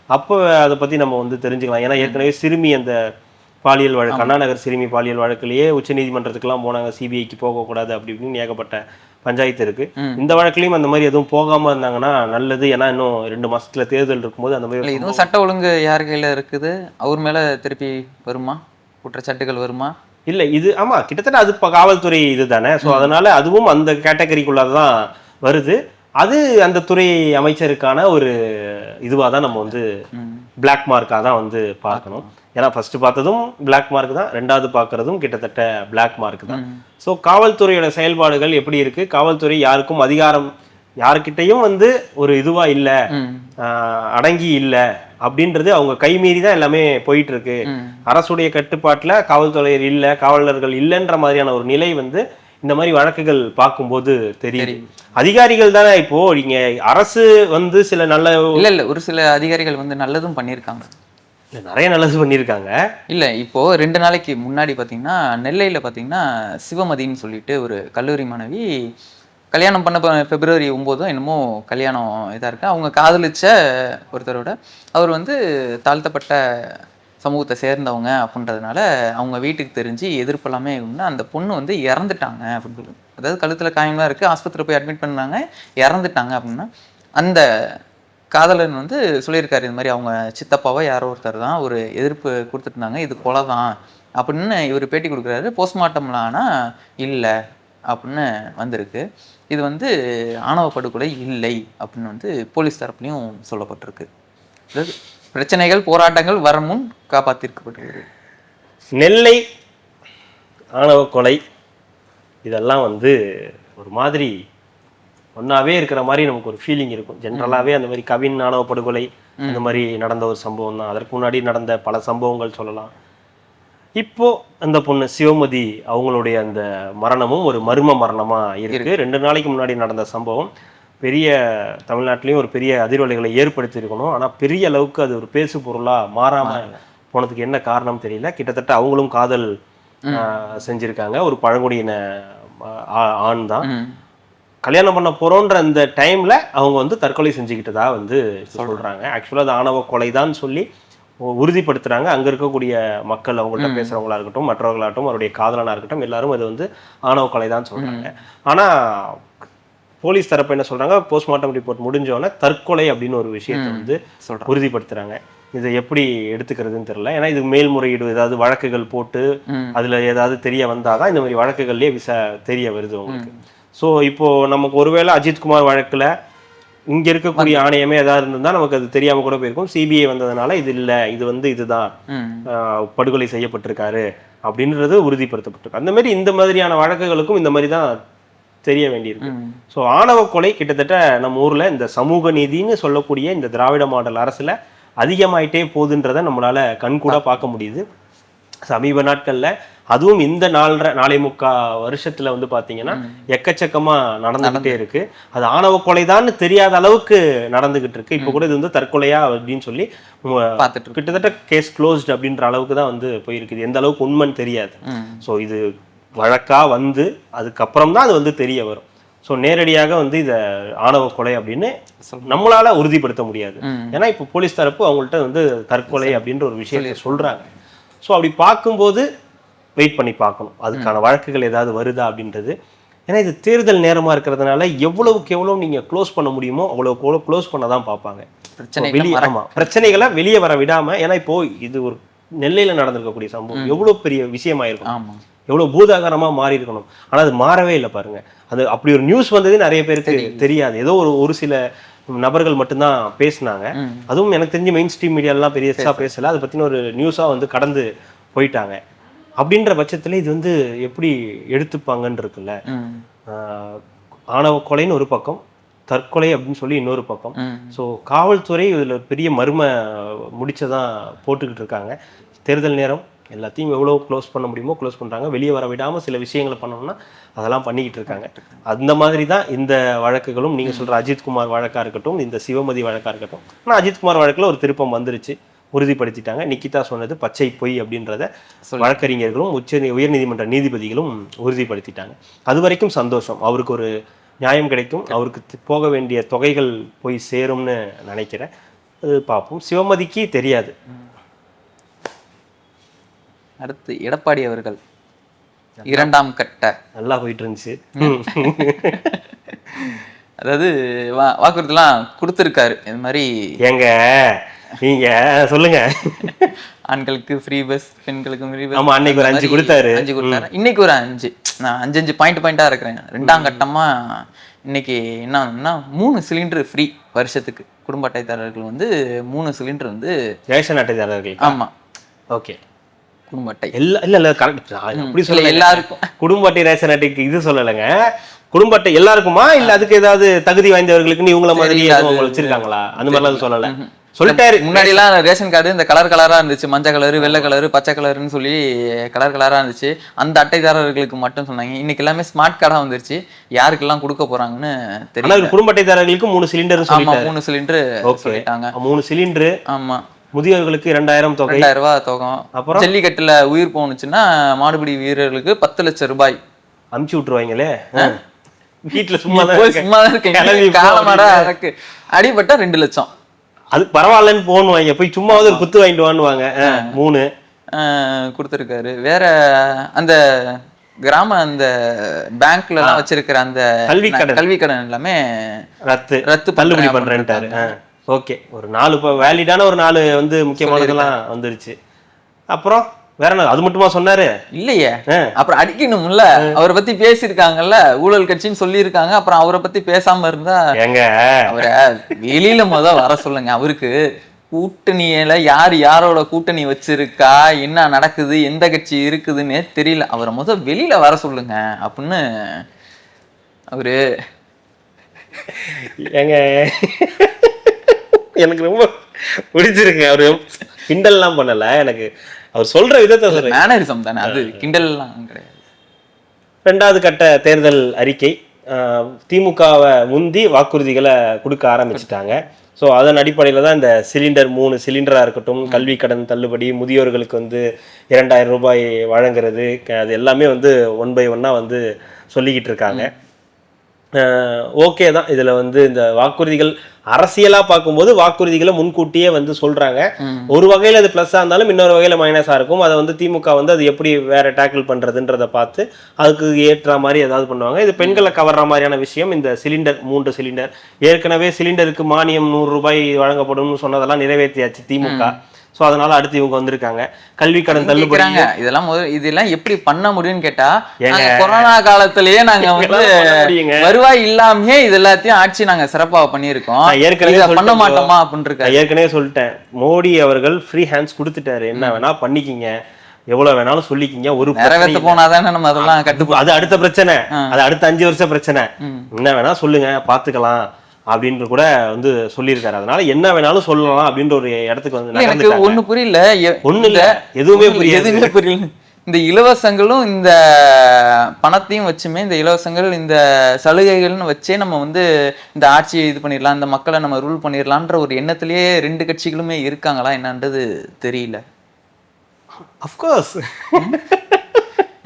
அப்போ அதை பற்றி நம்ம வந்து தெரிஞ்சுக்கலாம். ஏன்னா ஏற்கனவே சிறுமி அந்த பாலியல் வழக்கு, அண்ணா நகர் சிறுமி பாலியல் வழக்கிலேயே உச்சநீதிமன்றத்துக்குலாம் போனாங்க, சிபிஐக்கு போகக்கூடாது அப்படி இப்படின்னு ஏகப்பட்ட பஞ்சாயத்து இருக்கு. இந்த வழக்குலையும் அந்த மாதிரி எதுவும் போகாம இருந்தாங்கன்னா நல்லது. ஏன்னா இன்னும் 2 மாசத்துல தேர்தல் இருக்கும்போது அந்த மாதிரி இதுவும் சட்ட ஒழுங்கு யார் கையில இருக்குது, அவர் மேல திருப்பி வருமா, குற்றச்சாட்டுகள் வருமா? இல்ல இது ஆமா கிட்டத்தட்ட அது காவல்துறை இதுதானே. ஸோ அதனால அதுவும் அந்த கேட்டகரிக்குள்ளதான் வருது. அது அந்த துறை அமைச்சருக்கான ஒரு இதுவாக தான் நம்ம வந்து பிளாக் மார்க்காக தான் வந்து பார்க்கணும். ஏன்னா ஃபர்ஸ்ட் பார்த்ததும் பிளாக் மார்க் தான், ரெண்டாவது பார்க்கறதும் கிட்டத்தட்ட பிளாக் மார்க் தான். ஸோ காவல்துறையோட செயல்பாடுகள் எப்படி இருக்கு, காவல்துறை யாருக்கும் அதிகாரம் யாருக்கிட்டையும் வந்து ஒரு இதுவா இல்லை, அடங்கி இல்லை அப்படின்றது அவங்க கைமீறி தான் எல்லாமே போயிட்டு இருக்கு. அரசுடைய கட்டுப்பாட்டில் காவல்துறை இல்லை, காவலர்கள் இல்லைன்ற மாதிரியான ஒரு நிலை வந்து இந்த மாதிரி வழக்குகள் பார்க்கும்போது தெரியுது. அதிகாரிகள் தானே இப்போ நீங்க அரசு வந்து சில நல்ல இல்ல ஒரு சில அதிகாரிகள் வந்து நல்லதும் பண்ணியிருக்காங்க, நிறைய நல்லது பண்ணியிருக்காங்க. இல்லை இப்போ 2 நாளைக்கு முன்னாடி பார்த்தீங்கன்னா நெல்லையில் பார்த்தீங்கன்னா சிவமதின்னு சொல்லிட்டு ஒரு கல்லூரி மாணவி கல்யாணம் பண்ண February 9 என்னமோ கல்யாணம் இதாக இருக்கு. அவங்க காதலிச்ச ஒருத்தரோட அவர் வந்து தாழ்த்தப்பட்ட சமூகத்தை சேர்ந்தவங்க அப்படின்றதுனால அவங்க வீட்டுக்கு தெரிஞ்சு எதிர்ப்பு எல்லாமே அந்த பொண்ணு வந்து இறந்துட்டாங்க அப்படின்னு சொல்லி, அதாவது கழுத்தில் காயம்லாம் இருக்குது, ஆஸ்பத்திரியில் போய் அட்மிட் பண்ணாங்க, இறந்துட்டாங்க அப்படின்னா அந்த காதலன் வந்து சொல்லியிருக்காரு இது மாதிரி அவங்க சித்தப்பாவை யாரோ ஒருத்தர் தான் ஒரு எதிர்ப்பு கொடுத்துட்டு இருந்தாங்க, இது கொலை தான் அப்படின்னு இவர் பேட்டி கொடுக்குறாரு. போஸ்ட்மார்ட்டம்லாம் ஆனால் இல்லை அப்படின்னு வந்திருக்கு. இது வந்து ஆணவ படுகொலை இல்லை அப்படின்னு வந்து போலீஸ் தரப்புலையும் சொல்லப்பட்டிருக்கு. அதாவது பிரச்சனைகள் போராட்டங்கள் வர முன் காப்பாற்றிருக்கப்பட்டிருக்கு. நெல்லை ஆணவ கொலை இதெல்லாம் வந்து ஒரு மாதிரி ஒன்னாவே இருக்கிற மாதிரி நமக்கு ஒரு ஃபீலிங் இருக்கும். ஜென்ரலாகவே அந்த மாதிரி கவின் ஆணவ படுகொலை அந்த மாதிரி நடந்த ஒரு சம்பவம் தான். அதற்கு முன்னாடி நடந்த பல சம்பவங்கள் சொல்லலாம். இப்போ அந்த பொண்ணு சிவமதி அவங்களுடைய அந்த மரணமும் ஒரு மர்ம மரணமா இருக்கு. 2 நாளைக்கு முன்னாடி நடந்த சம்பவம் பெரிய தமிழ்நாட்டிலையும் ஒரு பெரிய அதிர்வலைகளை ஏற்படுத்தி இருக்கணும். ஆனால் பெரிய அளவுக்கு அது ஒரு பேசு பொருளா மாறாம போனதுக்கு என்ன காரணம் தெரியல. கிட்டத்தட்ட அவங்களும் காதல் செஞ்சிருக்காங்க. ஒரு பழங்குடியின ஆண் தான். கல்யாணம் பண்ண போறோன்ற அந்த டைம்ல அவங்க வந்து தற்கொலை செஞ்சுக்கிட்டதா வந்து சொல்றாங்க. ஆக்சுவலா அது ஆணவ கொலைதான் சொல்லி உறுதிப்படுத்துறாங்க. அங்க இருக்கக்கூடிய மக்கள், அவங்கள்ட்ட பேசுறவங்களா இருக்கட்டும், மற்றவர்களாகட்டும், அவருடைய காதலனா இருக்கட்டும், எல்லாரும் அது வந்து ஆணவ கொலை தான் சொல்றாங்க. ஆனா போலீஸ் தரப்பு என்ன சொல்றாங்க, போஸ்ட்மார்ட்டம் ரிப்போர்ட் முடிஞ்சோடனே தற்கொலை அப்படின்னு ஒரு விஷயத்தை வந்து உறுதிப்படுத்துறாங்க. இதை எப்படி எடுத்துக்கிறதுன்னு தெரியல. ஏன்னா இது மேல்முறையீடு ஏதாவது வழக்குகள் போட்டு அதுல ஏதாவது தெரிய வந்தாதான் இந்த மாதிரி வழக்குகள்லயே தெரிய வருது உங்களுக்கு. ஸோ இப்போ நமக்கு ஒருவேளை அஜித்குமார் வழக்குல இங்க இருக்கக்கூடிய ஆணையமே ஏதாவது இருந்திருந்தா நமக்கு அது தெரியாம கூட போயிருக்கும். சிபிஐ வந்ததுனால இது இல்லை, இது வந்து இதுதான் படுகொலை செய்யப்பட்டிருக்காரு அப்படின்றது உறுதிப்படுத்தப்பட்டிருக்கு. அந்த மாதிரி இந்த மாதிரியான வழக்குகளுக்கும் இந்த மாதிரி தான் தெரிய வேண்டியிருக்கு. ஸோ ஆணவ கொலை கிட்டத்தட்ட நம்ம ஊர்ல இந்த சமூக நீதினு சொல்லக்கூடிய இந்த திராவிட மாடல் அரசுல அதிகமாயிட்டே போகுதுன்றதை நம்மளால கண்கூட பார்க்க முடியுது சமீப நாட்கள்ல. அதுவும் இந்த 4.25 வருஷத்துல வந்து பாத்தீங்கன்னா எக்கச்சக்கமா நடந்துகிட்டே இருக்கு. அது ஆணவ கொலைதான்னு தெரியாத அளவுக்கு நடந்துகிட்டு இருக்கு. இப்ப கூட இது வந்து தற்கொலையா அப்படின்னு சொல்லி கிட்டத்தட்ட கேஸ் க்ளோஸ்ட் அப்படின்ற அளவுக்கு தான் வந்து போயிருக்குது. எந்த அளவுக்கு உண்மைன்னு தெரியாது. ஸோ இது வழக்கா வந்து அதுக்கப்புறம் தான் அது வந்து தெரிய வரும். ஸோ நேரடியாக வந்து இதை ஆணவ கொலை அப்படின்னு நம்மளால உறுதிப்படுத்த முடியாது. ஏன்னா இப்போ போலீஸ் தரப்பு அவங்கள்ட்ட வந்து தற்கொலை அப்படின்ற ஒரு விஷயத்தை சொல்றாங்க. ஸோ அப்படி பார்க்கும்போது வெயிட் பண்ணி பார்க்கணும் அதுக்கான வழக்குகள் ஏதாவது வருதா அப்படின்றது. ஏன்னா இது தேர்தல் நேரமா இருக்கிறதுனால எவ்வளவுக்கு எவ்வளவு நீங்க க்ளோஸ் பண்ண முடியுமோ அவ்வளவுக்கு எவ்வளவு க்ளோஸ் பண்ண தான் பார்ப்பாங்க. பிரச்சனைகளை வெளியே வர விடாம. ஏன்னா இப்போ இது ஒரு நெல்லையில நடந்திருக்கக்கூடிய சம்பவம் எவ்வளவு பெரிய விஷயமா இருக்கும், எவ்வளவு பூதாகாரமா மாறி இருக்கணும். ஆனா அது மாறவே இல்லை பாருங்க. அது அப்படி ஒரு நியூஸ் வந்தது நிறைய பேருக்கு தெரியாது. ஏதோ ஒரு சில நபர்கள் மட்டும்தான் பேசினாங்க. அதுவும் எனக்கு தெரிஞ்சு மெயின் ஸ்ட்ரீம் மீடியாலாம் பெரியசா பேசல. அதை பத்தின ஒரு நியூஸா வந்து கடந்து போயிட்டாங்க. அப்படின்ற பட்சத்துல இது வந்து எப்படி எடுத்துப்பாங்கன்னு இருக்குல்ல. ஆணவ கொலைன்னு ஒரு பக்கம், தற்கொலை அப்படின்னு சொல்லி இன்னொரு பக்கம். ஸோ காவல்துறை இதுல பெரிய மர்ம முடிச்சதான் போட்டுக்கிட்டு இருக்காங்க. தேர்தல் நேரம் எல்லாத்தையும் எவ்வளோ க்ளோஸ் பண்ண முடியுமோ க்ளோஸ் பண்ணுறாங்க. வெளியே வர விடாமல் சில விஷயங்களை பண்ணணும்னா அதெல்லாம் பண்ணிக்கிட்டு இருக்காங்க. அந்த மாதிரி தான் இந்த வழக்குகளும். நீங்கள் சொல்கிற அஜித்குமார் வழக்காக இருக்கட்டும், இந்த சிவமதி வழக்காக இருக்கட்டும். ஆனால் அஜித்குமார் வழக்கில் ஒரு திருப்பம் வந்துருச்சு, உறுதிப்படுத்திட்டாங்க. நிக்கிதா சொன்னது பச்சை பொய் அப்படின்றத வழக்கறிஞர்களும் உயர்நீதிமன்ற நீதிபதிகளும் உறுதிப்படுத்திட்டாங்க. அது வரைக்கும் சந்தோஷம். அவருக்கு ஒரு நியாயம் கிடைக்கும், அவருக்கு போக வேண்டிய தொகைகள் போய் சேரும்னு நினைக்கிறேன். அது பார்ப்போம். சிவமதிக்கு தெரியாது. அடுத்து எடப்பாடி அவர்கள் இரண்டாம் கட்ட நல்லா போயிட்டு இருந்துச்சு. அதாவது வாக்குறுதிலாம் கொடுத்துருக்காரு. இது மாதிரி ஏங்க நீங்க சொல்லுங்க. ஆண்களுக்கு ஃப்ரீ பஸ், பெண்களுக்கு ஃப்ரீ பஸ். ஆமா, அன்னைக்கு ஒரு 5 கொடுத்தாரு. இன்னைக்கு ஒரு 5. நான் 5 பாயிண்டா இருக்கிறேன். ரெண்டாம் கட்டமா இன்னைக்கு என்னன்னா 3 சிலிண்டர் ஃப்ரீ வருஷத்துக்கு. குடும்ப அட்டைதாரர்கள் வந்து 3 சிலிண்டர் வந்து ரேஷன் அட்டைதாரர்கள். ஆமா, ஓகே. குடும்ப அட்டை இல்ல கரெக்ட். அப்படி சொல்ல எல்லாருக்கும் குடும்ப அட்டை ரேஷன் அட்டைக்கு இது சொல்லலைங்க. குடும்ப அட்டை எல்லாருக்குமா இல்ல அதுக்கு ஏதாவது தகுதி வாய்ந்தவர்களுக்கு இவங்கள மாதிரி வச்சிருக்காங்களா? அந்த மாதிரிலாம் சொல்லல, சொல்லிட்டாரு. முன்னாடி எல்லாம் ரேஷன் கார்டு இந்த கலரா இருந்துச்சு, மஞ்சள் கலரு, வெள்ளை கலரு, பச்சை கலருன்னு சொல்லி கலரா இருந்துச்சு. அந்த அட்டைதாரர்களுக்கு மட்டும் சொன்னாங்க. இன்னைக்கு எல்லாமே ஸ்மார்ட் கார்டா வந்துருச்சு. யாருக்கெல்லாம் கொடுக்க போறாங்கன்னு தெரியல. குடும்ப அட்டைதாரர்களுக்கு 3 சிலிண்டர் சொல்லிட்டாங்க. 3 சிலிண்டர் சொல்லிட்டாங்க. 3 சிலிண்டர். ஆமா. முதியோர்களுக்கு 2000 தொகை, 2000 ரூபாய் தொகை. அப்புறம் ஜல்லிக்கட்டுல உயிர் போனுச்சுன்னா மாடுபிடி வீரர்களுக்கு 10 லட்சம் ரூபாய் அனுப்பிச்சு விட்டுருவாங்களே. வீட்டுல சும்மா இருக்கு. அடிபட்டா 2 லட்சம். அது பரவாயில்லன்னு போனுவாங்க. போய் சும்மாவது ஒரு குத்து வாங்கிட்டு வாங்குவாங்க. 3 கொடுத்துருக்காரு. வேற அந்த கிராம அந்த பேங்க்ல எல்லாம் வச்சிருக்கிற அந்த கல்வி கடன் எல்லாமே ரத்து தள்ளுபடி பண்றேன்ட்டாரு. ஓகே, ஒரு 4 வேலிடான ஒரு 4 வந்து முக்கியமானதெல்லாம் வந்துருச்சு. அப்புறம் வேற என்ன, அது மட்டுமா சொன்னாரு? இல்லையே, அப்புறம் அடிக்கணும்ல. அவரை பத்தி பேசியிருக்காங்கல்ல, ஊழல் கட்சின்னு சொல்லியிருக்காங்க. அப்புறம் அவரை பத்தி பேசாம இருந்தா எங்க அவரை வெளியில வர சொல்லுங்க. அவருக்கு கூட்டணியில யாரோட கூட்டணி வச்சிருக்கா, என்ன நடக்குது, எந்த கட்சி இருக்குதுன்னு தெரியல. அவரை வெளியில வர சொல்லுங்க அப்படின்னு அவரு. ஏங்க எனக்கு ரொம்ப பிடிச்சிருக்கு. அவரு கிண்டல்லாம் பண்ணல, எனக்கு அவர் சொல்ற விதத்தை மேனரிசம் தானே அது, கிண்டல்லாம் கிடையாது. 2வது கட்ட தேர்தல் அறிக்கை. திமுகவை முந்தி வாக்குறுதிகளை கொடுக்க ஆரம்பிச்சுட்டாங்க. ஸோ அதன் அடிப்படையில் தான் இந்த சிலிண்டர் 3 சிலிண்டராக இருக்கட்டும், கல்வி கடன் தள்ளுபடி, முதியோர்களுக்கு வந்து 2000 ரூபாய் வழங்குறது, அது எல்லாமே வந்து 1 by 1 வந்து சொல்லிக்கிட்டு இருக்காங்க. ஓகே தான். இதில் வந்து இந்த வாக்குறுதிகள் அரசியலாக பார்க்கும்போது வாக்குறுதிகளை முன்கூட்டியே வந்து சொல்கிறாங்க. ஒரு வகையில் அது ப்ளஸ்ஸாக இருந்தாலும் இன்னொரு வகையில் மைனஸாக இருக்கும். அதை வந்து திமுக வந்து அது எப்படி வேற டேக்கிள் பண்ணுறதுன்றதை பார்த்து அதுக்கு ஏற்ற மாதிரி ஏதாவது பண்ணுவாங்க. இது பெண்களை கவர்ற மாதிரியான விஷயம். இந்த சிலிண்டர் 3 சிலிண்டர், ஏற்கனவே சிலிண்டருக்கு மானியம் 100 ரூபாய் வழங்கப்படும்னு சொன்னதெல்லாம் நிறைவேற்றியாச்சு திமுக. ஸோ அதனால அடுத்து இவங்க வந்திருக்காங்க. கல்வி கடன் தள்ளுபடி. இதெல்லாம் எப்படி பண்ண முடியும்னு கேட்டா, கொரோனா காலத்திலேயே நாங்க வந்து வருவாய் இல்லாமயே இது எல்லாத்தையும் ஆட்சி நாங்க சிறப்பா பண்ணியிருக்கோம். ஏற்கனவே பண்ண மாட்டோமா அப்படின்னு ஏற்கனவே சொல்லிட்டேன். மோடி அவர்கள் ஃப்ரீ ஹேண்ட்ஸ் கொடுத்துட்டாரு. என்ன வேணா பண்ணிக்கிங்க, எவ்வளவு வேணாலும் சொல்லிக்கிங்க. ஒரு நிறைவேற்ற போனாதானே நம்ம அதெல்லாம் கட்டுப்போம். அது அடுத்த பிரச்சனை, அது அடுத்த 5 வருஷ பிரச்சனை. என்ன வேணா சொல்லுங்க, பாத்துக்கலாம் அப்படின்னு கூட வந்து சொல்லியிருக்காரு. அதனால என்ன வேணாலும் சொல்லலாம் அப்படின்ற ஒரு இடத்துக்கு வந்து எனக்கு ஒண்ணு புரியல. ஒண்ணு இல்ல, எதுவுமே புரியல. இந்த இலவசங்களும் இந்த பணத்தையும் வச்சுமே, இந்த இலவசங்கள் இந்த சலுகைகள்னு வச்சே நம்ம வந்து இந்த ஆட்சியை இது பண்ணிடலாம், இந்த மக்களை நம்ம ரூல் பண்ணிடலான்ற ஒரு எண்ணத்திலேயே 2 கட்சிகளுமே இருக்காங்களா என்னன்றது தெரியல. அஃப்கோர்ஸ்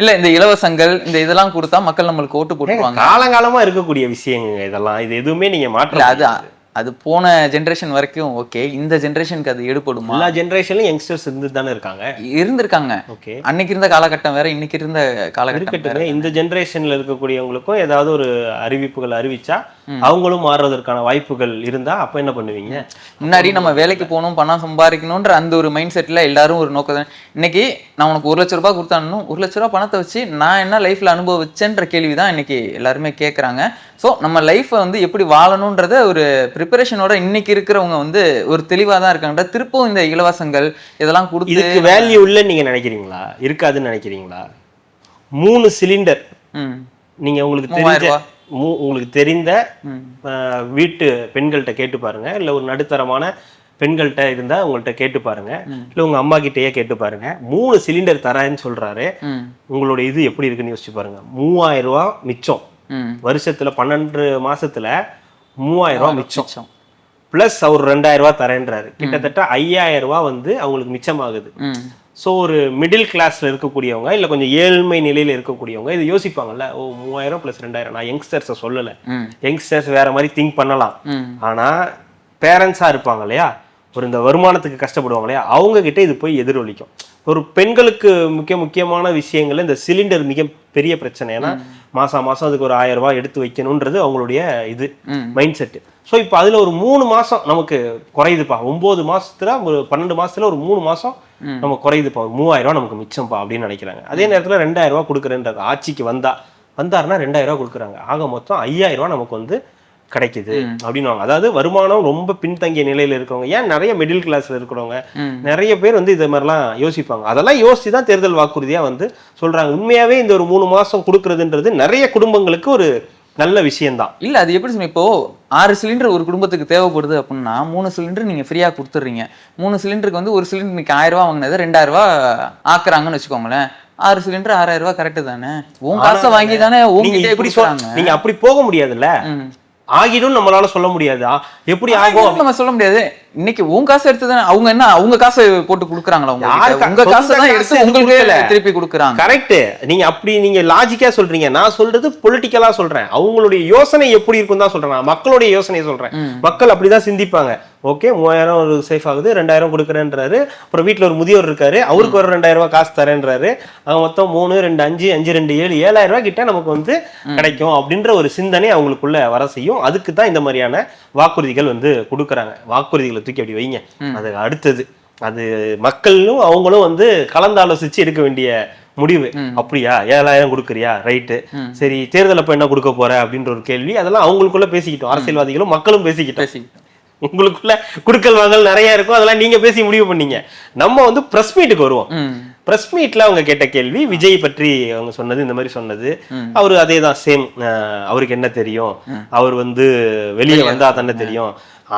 இல்ல, இந்த இலவசங்கள் இந்த இதெல்லாம் கொடுத்தா மக்கள் நம்மளுக்கு ஓட்டு போட்டுருவாங்க. காலங்காலமா இருக்கக்கூடிய விஷயங்க இதெல்லாம். இது எதுவுமே நீங்க மாற்றல. அது போன ஜென்ரேஷன் வரைக்கும் ஓகே, இந்த ஜென்ரேஷனுக்கு அது எடுபடுமா? எல்லா ஜென்ரேஷன்லயும் யங்ஸ்டர்ஸ் இருந்து தானே இருக்காங்க. இருந்திருக்காங்க. ஓகே, அன்னைக்கு இருந்த காலகட்டம் வேற, இன்னைக்கு இருந்த காலகட்டம் இருக்கட்டுங்க. இந்த ஜென்ரேஷன்ல இருக்கக்கூடியவங்களுக்கும் ஏதாவது ஒரு அறிவிப்புகள் அறிவிச்சா அவங்களும் மாறுவதற்கான வாய்ப்புகள் இருந்தா அப்ப என்ன பண்ணுவீங்க? முன்னாடி நம்ம வேலைக்கு போகணும், பணம் சம்பாதிக்கணும்ன்ற அந்த ஒரு மைண்ட் செட்ல எல்லாரும் ஒரு நோக்கம். இன்னைக்கு நான் உனக்கு 1 லட்ச ரூபாய் கொடுத்தானும் 1 லட்ச ரூபாய் பணத்தை வச்சு நான் என்ன லைஃப்ல அனுபவிச்சேன்ற கேள்விதான் இன்னைக்கு எல்லாருமே கேட்கறாங்க. ஸோ நம்ம லைஃப்பை வந்து எப்படி வாழணுன்றத ஒரு ப்ரிப்பரேஷனோட இன்னைக்கு இருக்கிறவங்க வந்து ஒரு தெளிவாக தான் இருக்காங்க. திருப்பவும் இந்த இலவசங்கள் இதெல்லாம் கொடுத்து இதுக்கு வேல்யூ இல்லைன்னு நீங்க நினைக்கிறீங்களா? இருக்காதுன்னு நினைக்கிறீங்களா? 3 சிலிண்டர் நீங்க உங்களுக்கு தெரிந்த வீட்டு பெண்கள்கிட்ட கேட்டு பாருங்க, இல்ல ஒரு நடுத்தரமான பெண்கள்கிட்ட இருந்தா உங்கள்கிட்ட கேட்டு பாருங்க, இல்ல உங்க அம்மா கிட்டயே கேட்டு பாருங்க. 3 சிலிண்டர் தரேன்னு சொல்றாரு, உங்களோட இது எப்படி இருக்குன்னு யோசிச்சு பாருங்க. 3000 ரூபாய் மிச்சம் வருஷத்துல, 12 மாசத்துல 3000 ரூபாய் மிச்சம். பிளஸ் அவர் 2000 ரூபாய் தரேன்றாரு. கிட்டத்தட்ட 5000 ரூபாய் வந்து அவங்களுக்கு மிச்சமாகுது. ஸோ ஒரு மிடில் கிளாஸ்ல இருக்கக்கூடியவங்க, இல்லை கொஞ்சம் ஏழ்மை நிலையில இருக்கக்கூடியவங்க இது யோசிப்பாங்கல்ல, ஓ 3000 + 2000. நான் யங்ஸ்டர்ஸை சொல்லலை, யங்ஸ்டர்ஸ் வேற மாதிரி திங்க் பண்ணலாம். ஆனா பேரண்ட்ஸா இருப்பாங்க இல்லையா, ஒரு இந்த வருமானத்துக்கு கஷ்டப்படுவாங்க இல்லையா, அவங்க கிட்ட இது போய் எதிரொலிக்கும். ஒரு பெண்களுக்கு முக்கியமான விஷயங்கள்ல இந்த சிலிண்டர் மிக பெரிய பிரச்சனை. ஏன்னா மாசம் அதுக்கு ஒரு 1000 ரூபாய் எடுத்து வைக்கணும்ன்றது அவங்களுடைய இது மைண்ட் செட்டு. ஸோ இப்போ அதுல ஒரு 3 மாசம் நமக்கு குறையுதுப்பா, 9 மாசத்துல ஒரு 12 மாசத்துல ஒரு 3 மாசம் நம்ம குறையுதுப்பா, 3000 ரூபாய் நமக்கு மிச்சம்ப்பா அப்படின்னு நினைக்கிறாங்க. அதே நேரத்துல 2000 ரூபாய் கொடுக்குறேன்றது ஆட்சிக்கு வந்தாருன்னா 2000 ரூபாய் கொடுக்குறாங்க. ஆக மொத்தம் 5000 ரூபாய் நமக்கு வந்து கிடைக்குது அப்படின்னு. அதாவது வருமானம் ரொம்ப பின்தங்கிய நிலையில இருக்கிறவங்க, ஏன் நிறைய மிடில் கிளாஸ்ல இருக்கிறவங்க நிறைய பேர் வந்து இது மாதிரிலாம் யோசிப்பாங்க. அதெல்லாம் யோசிச்சு தான் தேர்தல் வாக்குறுதியா வந்து சொல்றாங்க. உண்மையாவே இந்த ஒரு 3 மாசம் கொடுக்கறதுன்றது நிறைய குடும்பங்களுக்கு ஒரு நல்ல விஷயம்தான். இல்ல அது எப்படி சொன்ன, இப்போ 6 சிலிண்டர் ஒரு குடும்பத்துக்கு தேவைப்படுது அப்படின்னா 3 சிலிண்டர் நீங்க ஃப்ரீயா கொடுத்துட்றீங்க. 3 சிலிண்டருக்கு வந்து ஒரு சிலிண்டர் இன்னைக்கு 1000 ரூபாய் வாங்கினது 2000 ரூபாய் ஆக்குறாங்கன்னு வச்சுக்கோங்களேன். 6 சிலிண்டர் 6000 ரூபாய் கரெக்ட் தானே? உன் காசை வாங்கி தானே உங்ககிட்ட எப்படி சொல்றாங்க? நீங்க அப்படி போக முடியாதுல்ல, ஆகிடும் நம்மளால சொல்ல முடியாது. எப்படி ஆகும் நம்ம சொல்ல முடியாது. இன்னைக்கு உன் காசு எடுத்துதானே அவங்க, என்ன அவங்க காசை போட்டு கொடுக்குறாங்களா? உங்க காசு தான் எடுத்து உங்களுக்கு திருப்பி கொடுக்குறாங்க. கரெக்ட். நீங்க லாஜிக்கா சொல்றீங்க, நான் சொல்றது பொலிட்டிக்கலா சொல்றேன். அவங்களுடைய யோசனை எப்படி இருக்கும் தான் சொல்றேன், மக்களுடைய யோசனையை சொல்றேன். மக்கள் அப்படிதான் சிந்திப்பாங்க. ஓகே 3000 ஒரு சேஃப் ஆகுது, 2000 கொடுக்குறேன்றாரு. அப்புறம் வீட்டுல ஒரு முதியோர் இருக்காரு, அவருக்கு ஒரு 2000 ரூபாய் காசு தரேன்றாரு. அவங்க மொத்தம் 3, 2, 5, 5, 2, 7, 7000 ரூபாய் கிட்ட நமக்கு வந்து கிடைக்கும் அப்படின்ற ஒரு சிந்தனை அவங்களுக்குள்ள வர செய்யும். அதுக்கு தான் இந்த மாதிரியான வாக்குறுதிகள் வந்து கொடுக்குறாங்க. வாக்குறுதிகளை தூக்கி அப்படி வைங்க. அது அடுத்தது அது மக்களும் அவங்களும் வந்து கலந்தாலோசிச்சு எடுக்க வேண்டிய முடிவு. அப்படியா 7000 கொடுக்குறியா, ரைட்டு, சரி தேர்தல் அப்ப என்ன கொடுக்க போற அப்படின்ற ஒரு கேள்வி. அதெல்லாம் அவங்களுக்குள்ள பேசிக்கிட்டோம், அரசியல்வாதிகளும் மக்களும் பேசிக்கிட்டோம். உங்களுக்குள்ள குடுக்கல் வாங்கல் நிறைய இருக்கும், அதெல்லாம் நீங்க பேசி முடிவு பண்ணீங்க. நம்ம வந்து பிரஸ் மீட்டுக்கு வருவோம். பிரஸ் மீட்ல அவங்க கேட்ட கேள்வி, விஜய் பற்றி அவங்க சொன்னது, இந்த மாதிரி சொன்னது. அவரு அதே தான் சேம். அவருக்கு என்ன தெரியும், அவர் வந்து வெளியே வந்தா தானே தெரியும்.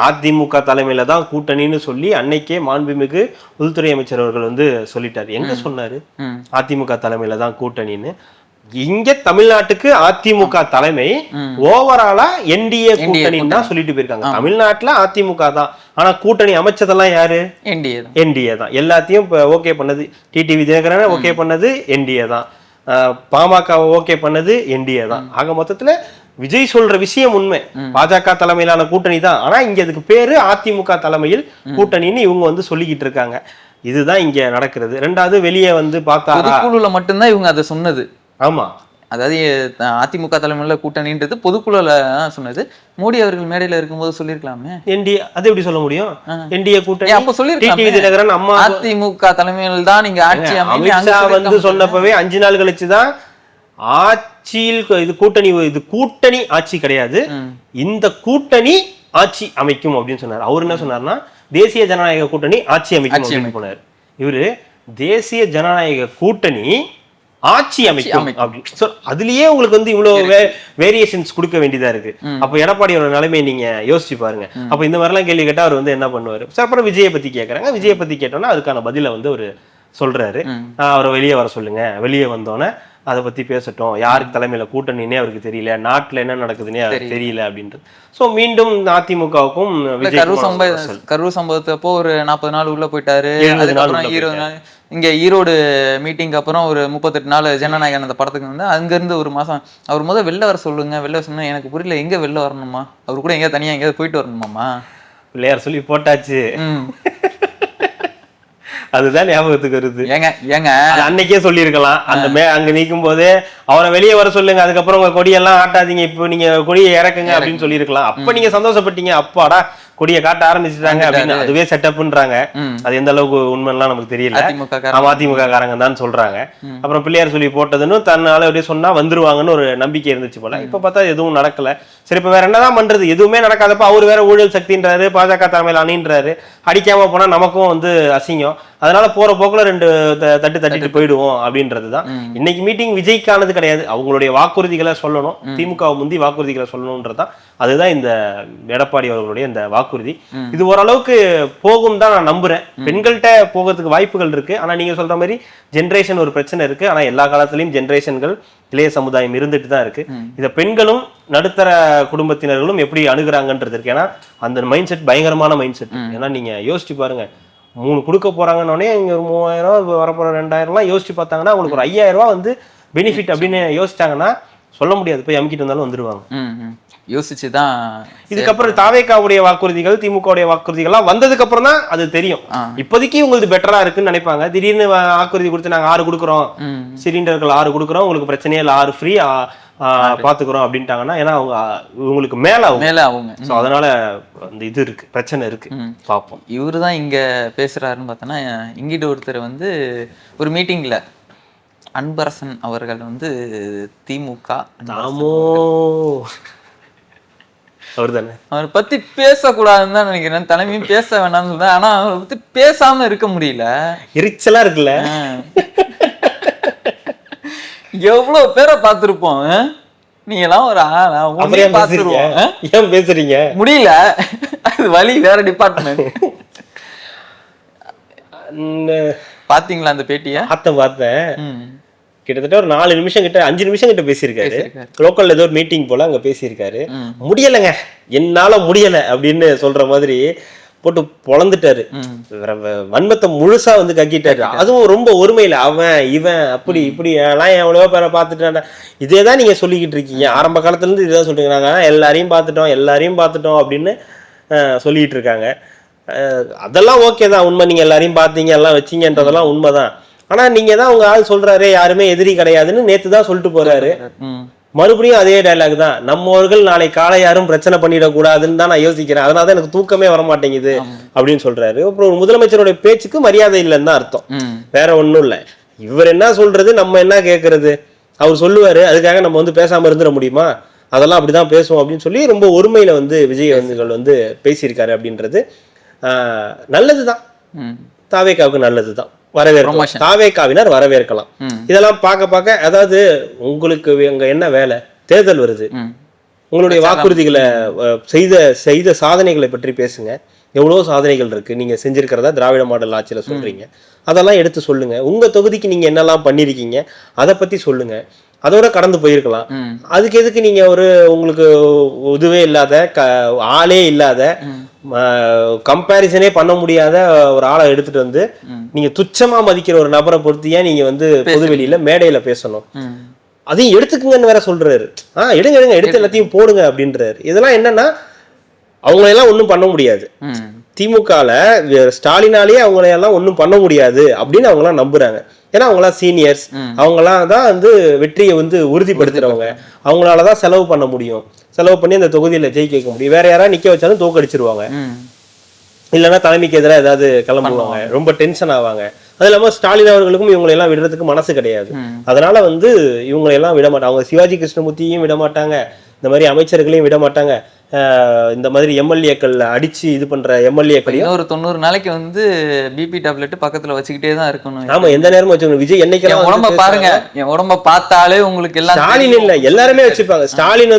அதிமுக தலைமையில தான் கூட்டணின்னு சொல்லி அன்னைக்கே மாண்புமிகு உள்துறை அமைச்சர் அவர்கள் வந்து சொல்லிட்டாரு. எங்க சொன்னாரு அதிமுக தலைமையில தான் கூட்டணின்னு? இங்க தமிழ்நாட்டுக்கு அதிமுக தலைமை ஓவராலா என்டிஏ கூட்டணி தான் சொல்லிட்டு போயிருக்காங்க. தமிழ்நாட்டுல அதிமுக தான், ஆனா கூட்டணி அமைச்சதெல்லாம் யாரு? என்டிஏ தான். எல்லாத்தையும் ஓகே பண்ணது டிடிவி தினகரனை ஓகே பண்ணது என்டிஏ தான், பாமக ஓகே பண்ணது என்டிஏ தான். ஆக மொத்தத்துல விஜய் சொல்ற விஷயம் உண்மை, பாஜக தலைமையிலான கூட்டணி தான். ஆனா இங்க அதுக்கு பேரு அதிமுக தலைமையில் கூட்டணின்னு இவங்க வந்து சொல்லிக்கிட்டு இருக்காங்க. இதுதான் இங்க நடக்கிறது. ரெண்டாவது வெளியே வந்து பார்த்தா மட்டும்தான் இவங்க அதை சொன்னது. ஆமா, அதாவது அதிமுக தலைமையில கூட்டணின்றது பொதுக்குழுல சொன்னது. மோடி அவர்கள் மேடையில இருக்கும்போது சொல்லிருக்கலாமே. என்டிஏ அது எப்படி சொல்ல முடியும்? என்டிஏ கூட்டணி அப்ப சொல்லிருக்காங்க. அம்மா அதிமுக தலைமையில் தான் நீங்க ஆட்சி அமித்ஷா வந்து சொன்னப்பவே 5 நாள் கழிச்சுதான் ஆட்சியில் இது கூட்டணி, இது கூட்டணி ஆட்சி கிடையாது, இந்த கூட்டணி ஆட்சி அமைக்கும் அப்படின்னு சொன்னார். அவர் என்ன சொன்னார்னா தேசிய ஜனநாயக கூட்டணி ஆட்சி அமைக்கும் போனார். இவரு தேசிய ஜனநாயக கூட்டணி ஆட்சி அமைக்கும் அப்படின்னு. அதுலயே உங்களுக்கு வந்து இவ்வளவு வேரியேஷன்ஸ் கொடுக்க வேண்டியதா இருக்கு. அப்ப எடப்பாடியோட நிலைமை நீங்க யோசிச்சு பாருங்க. அப்ப இந்த மாதிரி எல்லாம் கேள்வி கேட்டா அவர் வந்து என்ன பண்ணுவாரு? அப்புறம் விஜயை பத்தி கேட்கறாங்க. விஜயை பத்தி கேட்டோம்னா அதுக்கான பதில வந்து ஒரு சொல்றாரு, அவரை வெளியே வர சொல்லுங்க. வெளியே வந்தோன்னே அதை பத்தி பேசட்டும், யாருக்கு தலைமையில கூட்டணினே அவருக்கு தெரியல, நாட்டுல என்ன நடக்குதுன்னே அவருக்கு தெரியல அப்படின்றது. ஸோ மீண்டும் அதிமுகவுக்கும் கரூர் சம்பவத்தப்போ ஒரு 40 நாள் உள்ள போயிட்டாரு. 70 நாள் அதுக்கப்புறம் 20 நாள் இங்க ஈரோடு மீட்டிங்க்கு அப்புறம் ஒரு 38 நாள் ஜனநாயகன் அந்த படத்துக்கு வந்து அங்க இருந்து ஒரு மாசம் அவர் வெளில வர சொல்லுங்க, வெளில வர சொன்னா எனக்கு புரியல, எங்க வெளில வரணுமா, அவர் கூட எங்க தனியா எங்கேயாவது போயிட்டு வரணுமாமா? பிள்ளையார் சொல்லி போட்டாச்சு. அதுதான் ஞாபகத்துக்கு வருது. ஏங்க அன்னைக்கே சொல்லியிருக்கலாம். அங்க நிற்கும் போதே அவரை வெளியே வர சொல்லுங்க, அதுக்கப்புறம் உங்க கொடியெல்லாம் ஆட்டாதீங்க, இப்போ நீங்க கொடியை இறக்குங்க அப்படின்னு சொல்லியிருக்கலாம். அப்ப நீங்க சந்தோஷப்பட்டீங்க, அப்பாடா கொடியை காட்ட ஆரம்பிச்சுட்டாங்க அப்படின்னு. அதுவே செட்டப்ன்றாங்க. அது எந்த அளவுக்கு உண்மைலாம் நமக்கு தெரியல. அதிமுக காரங்க தான் சொல்றாங்க. அப்புறம் பிள்ளையார் சொல்லி போட்டதுன்னு தன்னால அப்படியே சொன்னா வந்துருவாங்கன்னு ஒரு நம்பிக்கை இருந்துச்சு போல. இப்ப பார்த்தா எதுவும் நடக்கல. சரி, இப்ப வேற என்னதான் பண்றது? எதுவுமே நடக்காதப்ப அவரு வேற ஊழல் சக்தின்றாரு, பாஜக தலைமையில் அணின்றாரு. அடிக்காம போனா நமக்கும் அசிங்கம். அதனால போற போக்குல 2 தட்டு தட்டிட்டு போயிடுவோம் அப்படின்றதுதான் இன்னைக்கு மீட்டிங். விஜய்க்கானது கிடையாது, அவங்களுடைய வாக்குறுதிகளை சொல்லணும், திமுக முந்தி வாக்குறுதிகளை சொல்லணும்ன்றதுதான். அதுதான் இந்த எடப்பாடி அவர்களுடைய இந்த வாக்குறுதி. இது ஓரளவுக்கு போகும் தான் நான் நம்புறேன். பெண்கள்கிட்ட போகிறதுக்கு வாய்ப்புகள் இருக்கு. ஆனா நீங்க சொல்ற மாதிரி ஜென்ரேஷன் ஒரு பிரச்சனை இருக்கு. ஆனா எல்லா காலத்திலயும் ஜென்ரேஷன்கள், இளைய சமுதாயம் இருந்துட்டு தான் இருக்கு. இதை பெண்களும் நடுத்தர குடும்பத்தினர்களும் எப்படி அணுகுறாங்கன்றது இருக்கு. ஏன்னா அந்த மைண்ட் செட் பயங்கரமான மைண்ட் செட். ஏன்னா நீங்க யோசிச்சு பாருங்க, 3 கொடுக்க போறாங்கன்னே இங்க ஒரு 3000 வரப்போற 2000 யோசிச்சு பார்த்தாங்கன்னா உங்களுக்கு ஒரு 5000 பெனிஃபிட் அப்படின்னு யோசிச்சாங்கன்னா சொல்ல முடியாது. போய் அமுக்கிட்டு வந்தாலும் வந்துருவாங்க. யோசிச்சுதான். இதுக்கப்புறம் தாவேகாவுடைய வாக்குறுதிகள், திமுகவுடைய வாக்குறுதிகள்லாம் வந்ததுக்கு அப்புறம் தான் அது தெரியும். இப்போதைக்கு உங்களுக்கு பெட்டரா இருக்குன்னு நினைப்பாங்க. திடீர்னு வாக்குறுதி கொடுத்து நாங்க 6 கொடுக்குறோம், சிலிண்டர்கள் 6 கொடுக்குறோம், உங்களுக்கு பிரச்சனையே இல்லை, 6 ஃப்ரீ பாத்துக்கிறோம் அப்படின்ட்டாங்கன்னா, ஏன்னா உங்களுக்கு மேல அவங்க. அதனால அந்த இது இருக்கு, பிரச்சனை இருக்கு. பார்ப்போம். இவரு தான் இங்க பேசுறாருன்னு பார்த்தோன்னா, இங்கிட்ட ஒருத்தர் ஒரு மீட்டிங்ல அன்பரசன் அவர்கள் திமுக அவர் தானே, அவரை பத்தி பேசக்கூடாதுன்னு தான் நினைக்கிறேன். தலைமையும் பேச வேண்டாம்னு சொல்றேன். ஆனா அவரை பத்தி பேசாம இருக்க முடியல. எரிச்சலா இருக்குல்ல. எவ்வளவு பேரை பார்த்திருப்போம். நீங்க எல்லாம் ஒரு ஆளா பார்த்துருவோம். ஏன் பேசுறீங்க? முடியல, அது வழி, வேற டிபார்ட்மெண்ட். பாத்தீங்களா அந்த பேட்டிய? பார்த்தேன். கிட்டத்தட்ட ஒரு 4 நிமிஷம் கிட்ட 5 நிமிஷம் கிட்ட பேசியிருக்காரு. லோக்கல்ல ஏதோ ஒரு மீட்டிங் போல அங்க பேசியிருக்காரு. முடியலைங்க, என்னால முடியல அப்படின்னு சொல்ற மாதிரி போட்டு பொழந்துட்டாரு. வன்மத்தை முழுசா கக்கிட்டாரு. அதுவும் ரொம்ப ஒருமையில அவன் இவன் அப்படி இப்படி எல்லாம் எவ்வளவோ பேரை பார்த்துட்டான். இதேதான் நீங்க சொல்லிக்கிட்டு இருக்கீங்க. ஆரம்ப காலத்துல இருந்து இதுதான் சொல்லிட்டு இருக்காங்க. எல்லாரையும் பார்த்துட்டோம் அப்படின்னு சொல்லிட்டு இருக்காங்க. அதெல்லாம் ஓகே தான், உண்மை. நீங்க எல்லாரையும் பார்த்தீங்க, எல்லாம் வச்சீங்கன்றதெல்லாம் உண்மைதான். ஆனா நீங்க தான் உங்க ஆள் சொல்றாரு யாருமே எதிரி கிடையாதுன்னு நேத்து தான் சொல்லிட்டு போறாரு. மறுபடியும் அதே டைலாக் தான். நம்மவர்கள் நாளை காலை யாரும் பிரச்சனை பண்ணிடக்கூடாதுன்னு தான் நான் யோசிக்கிறேன், அதனாலதான் எனக்கு தூக்கமே வர மாட்டேங்குது அப்படின்னு சொல்றாரு. அப்புறம் ஒரு முதலமைச்சருடைய பேச்சுக்கு மரியாதை இல்லைன்னு தான் அர்த்தம், வேற ஒண்ணும் இல்லை. இவர் என்ன சொல்றது, நம்ம என்ன கேட்கறது? அவர் சொல்லுவாரு, அதுக்காக நம்ம பேசாம இருந்துட முடியுமா? அதெல்லாம் அப்படிதான் பேசுவோம் அப்படின்னு சொல்லி ரொம்ப ஒருமையில விஜய் அவர்கள் பேசியிருக்காரு அப்படின்றது நல்லதுதான். தாவேகாவுக்கு நல்லதுதான், வரவேற்கலாம். தாவேகாவினர் வரவேற்கலாம். இதெல்லாம் பார்க்க அதாவது உங்களுக்கு அங்க என்ன வேலை? தேர்தல் வருது, உங்களுடைய வாக்குறுதிகளை செய்த சாதனைகளை பற்றி பேசுங்க. எவ்வளவு சாதனைகள் இருக்கு நீங்க செஞ்சிருக்கிறதா திராவிட மாடல் ஆட்சியில சொல்றீங்க, அதெல்லாம் எடுத்து சொல்லுங்க. உங்க தொகுதிக்கு நீங்க என்னெல்லாம் பண்ணிருக்கீங்க அதை பத்தி சொல்லுங்க. அதோட கடந்து போயிருக்கலாம். அதுக்கு எதுக்கு நீங்க உங்களுக்கு இதுவே இல்லாத, ஆளே இல்லாத, கம்பேரிசனே பண்ண முடியாத ஒரு ஆளை எடுத்துட்டு நீங்க துச்சமா மதிக்கிற ஒரு நபரை பொறுத்து ஏன் நீங்க பொதுவெளியில மேடையில பேசணும்? அதையும் எடுத்துக்குங்கன்னு வேற சொல்றாரு. எடுங்க எடுத்து எல்லாத்தையும் போடுங்க அப்படின்றாரு. இதெல்லாம் என்னன்னா அவங்களையெல்லாம் ஒன்றும் பண்ண முடியாது. திமுகல ஸ்டாலினாலேயே அவங்களையெல்லாம் ஒன்றும் பண்ண முடியாது அப்படின்னு அவங்களாம் நம்புறாங்க. ஏன்னா அவங்களாம் சீனியர்ஸ், அவங்களாம் தான் வெற்றியை உறுதிப்படுத்துறவங்க. அவங்களாலதான் செலவு பண்ண முடியும், செலவு பண்ணி அந்த தொகுதியில ஜெயிக்க வைக்க முடியும். வேற யாராவது நிக்க வச்சாலும் தோக்கடிச்சிருவாங்க, இல்லைன்னா தலைமைக்கு எதிராக ஏதாவது கிளம்புவாங்க, ரொம்ப டென்ஷன் ஆவாங்க. அது இல்லாம ஸ்டாலின் அவர்களுக்கும் இவங்களையெல்லாம் விடுறதுக்கு மனசு கிடையாது. அதனால இவங்களையெல்லாம் விட மாட்டாங்க. அவங்க சிவாஜி கிருஷ்ணமூர்த்தியும் விட மாட்டாங்க, இந்த மாதிரி அமைச்சர்களையும் விட மாட்டாங்க, இந்த மாதிரி எம்எல்ஏக்கள் அடிச்சு இது பண்ற எம்எல்ஏக்களையும் ஒரு 90 நாளைக்கு பிபி டேப்லெட் பக்கத்துல வச்சுக்கிட்டே தான் இருக்கணும். ஆமா, எந்த நேரமும் வச்சுக்கணும். விஜய் என்னைக்கெல்லாம் உடம்ப பாருங்க, என் உடம்ப பார்த்தாலே உங்களுக்கு எல்லாம். ஸ்டாலின் இல்ல, எல்லாருமே வச்சுப்பாங்க. ஸ்டாலின்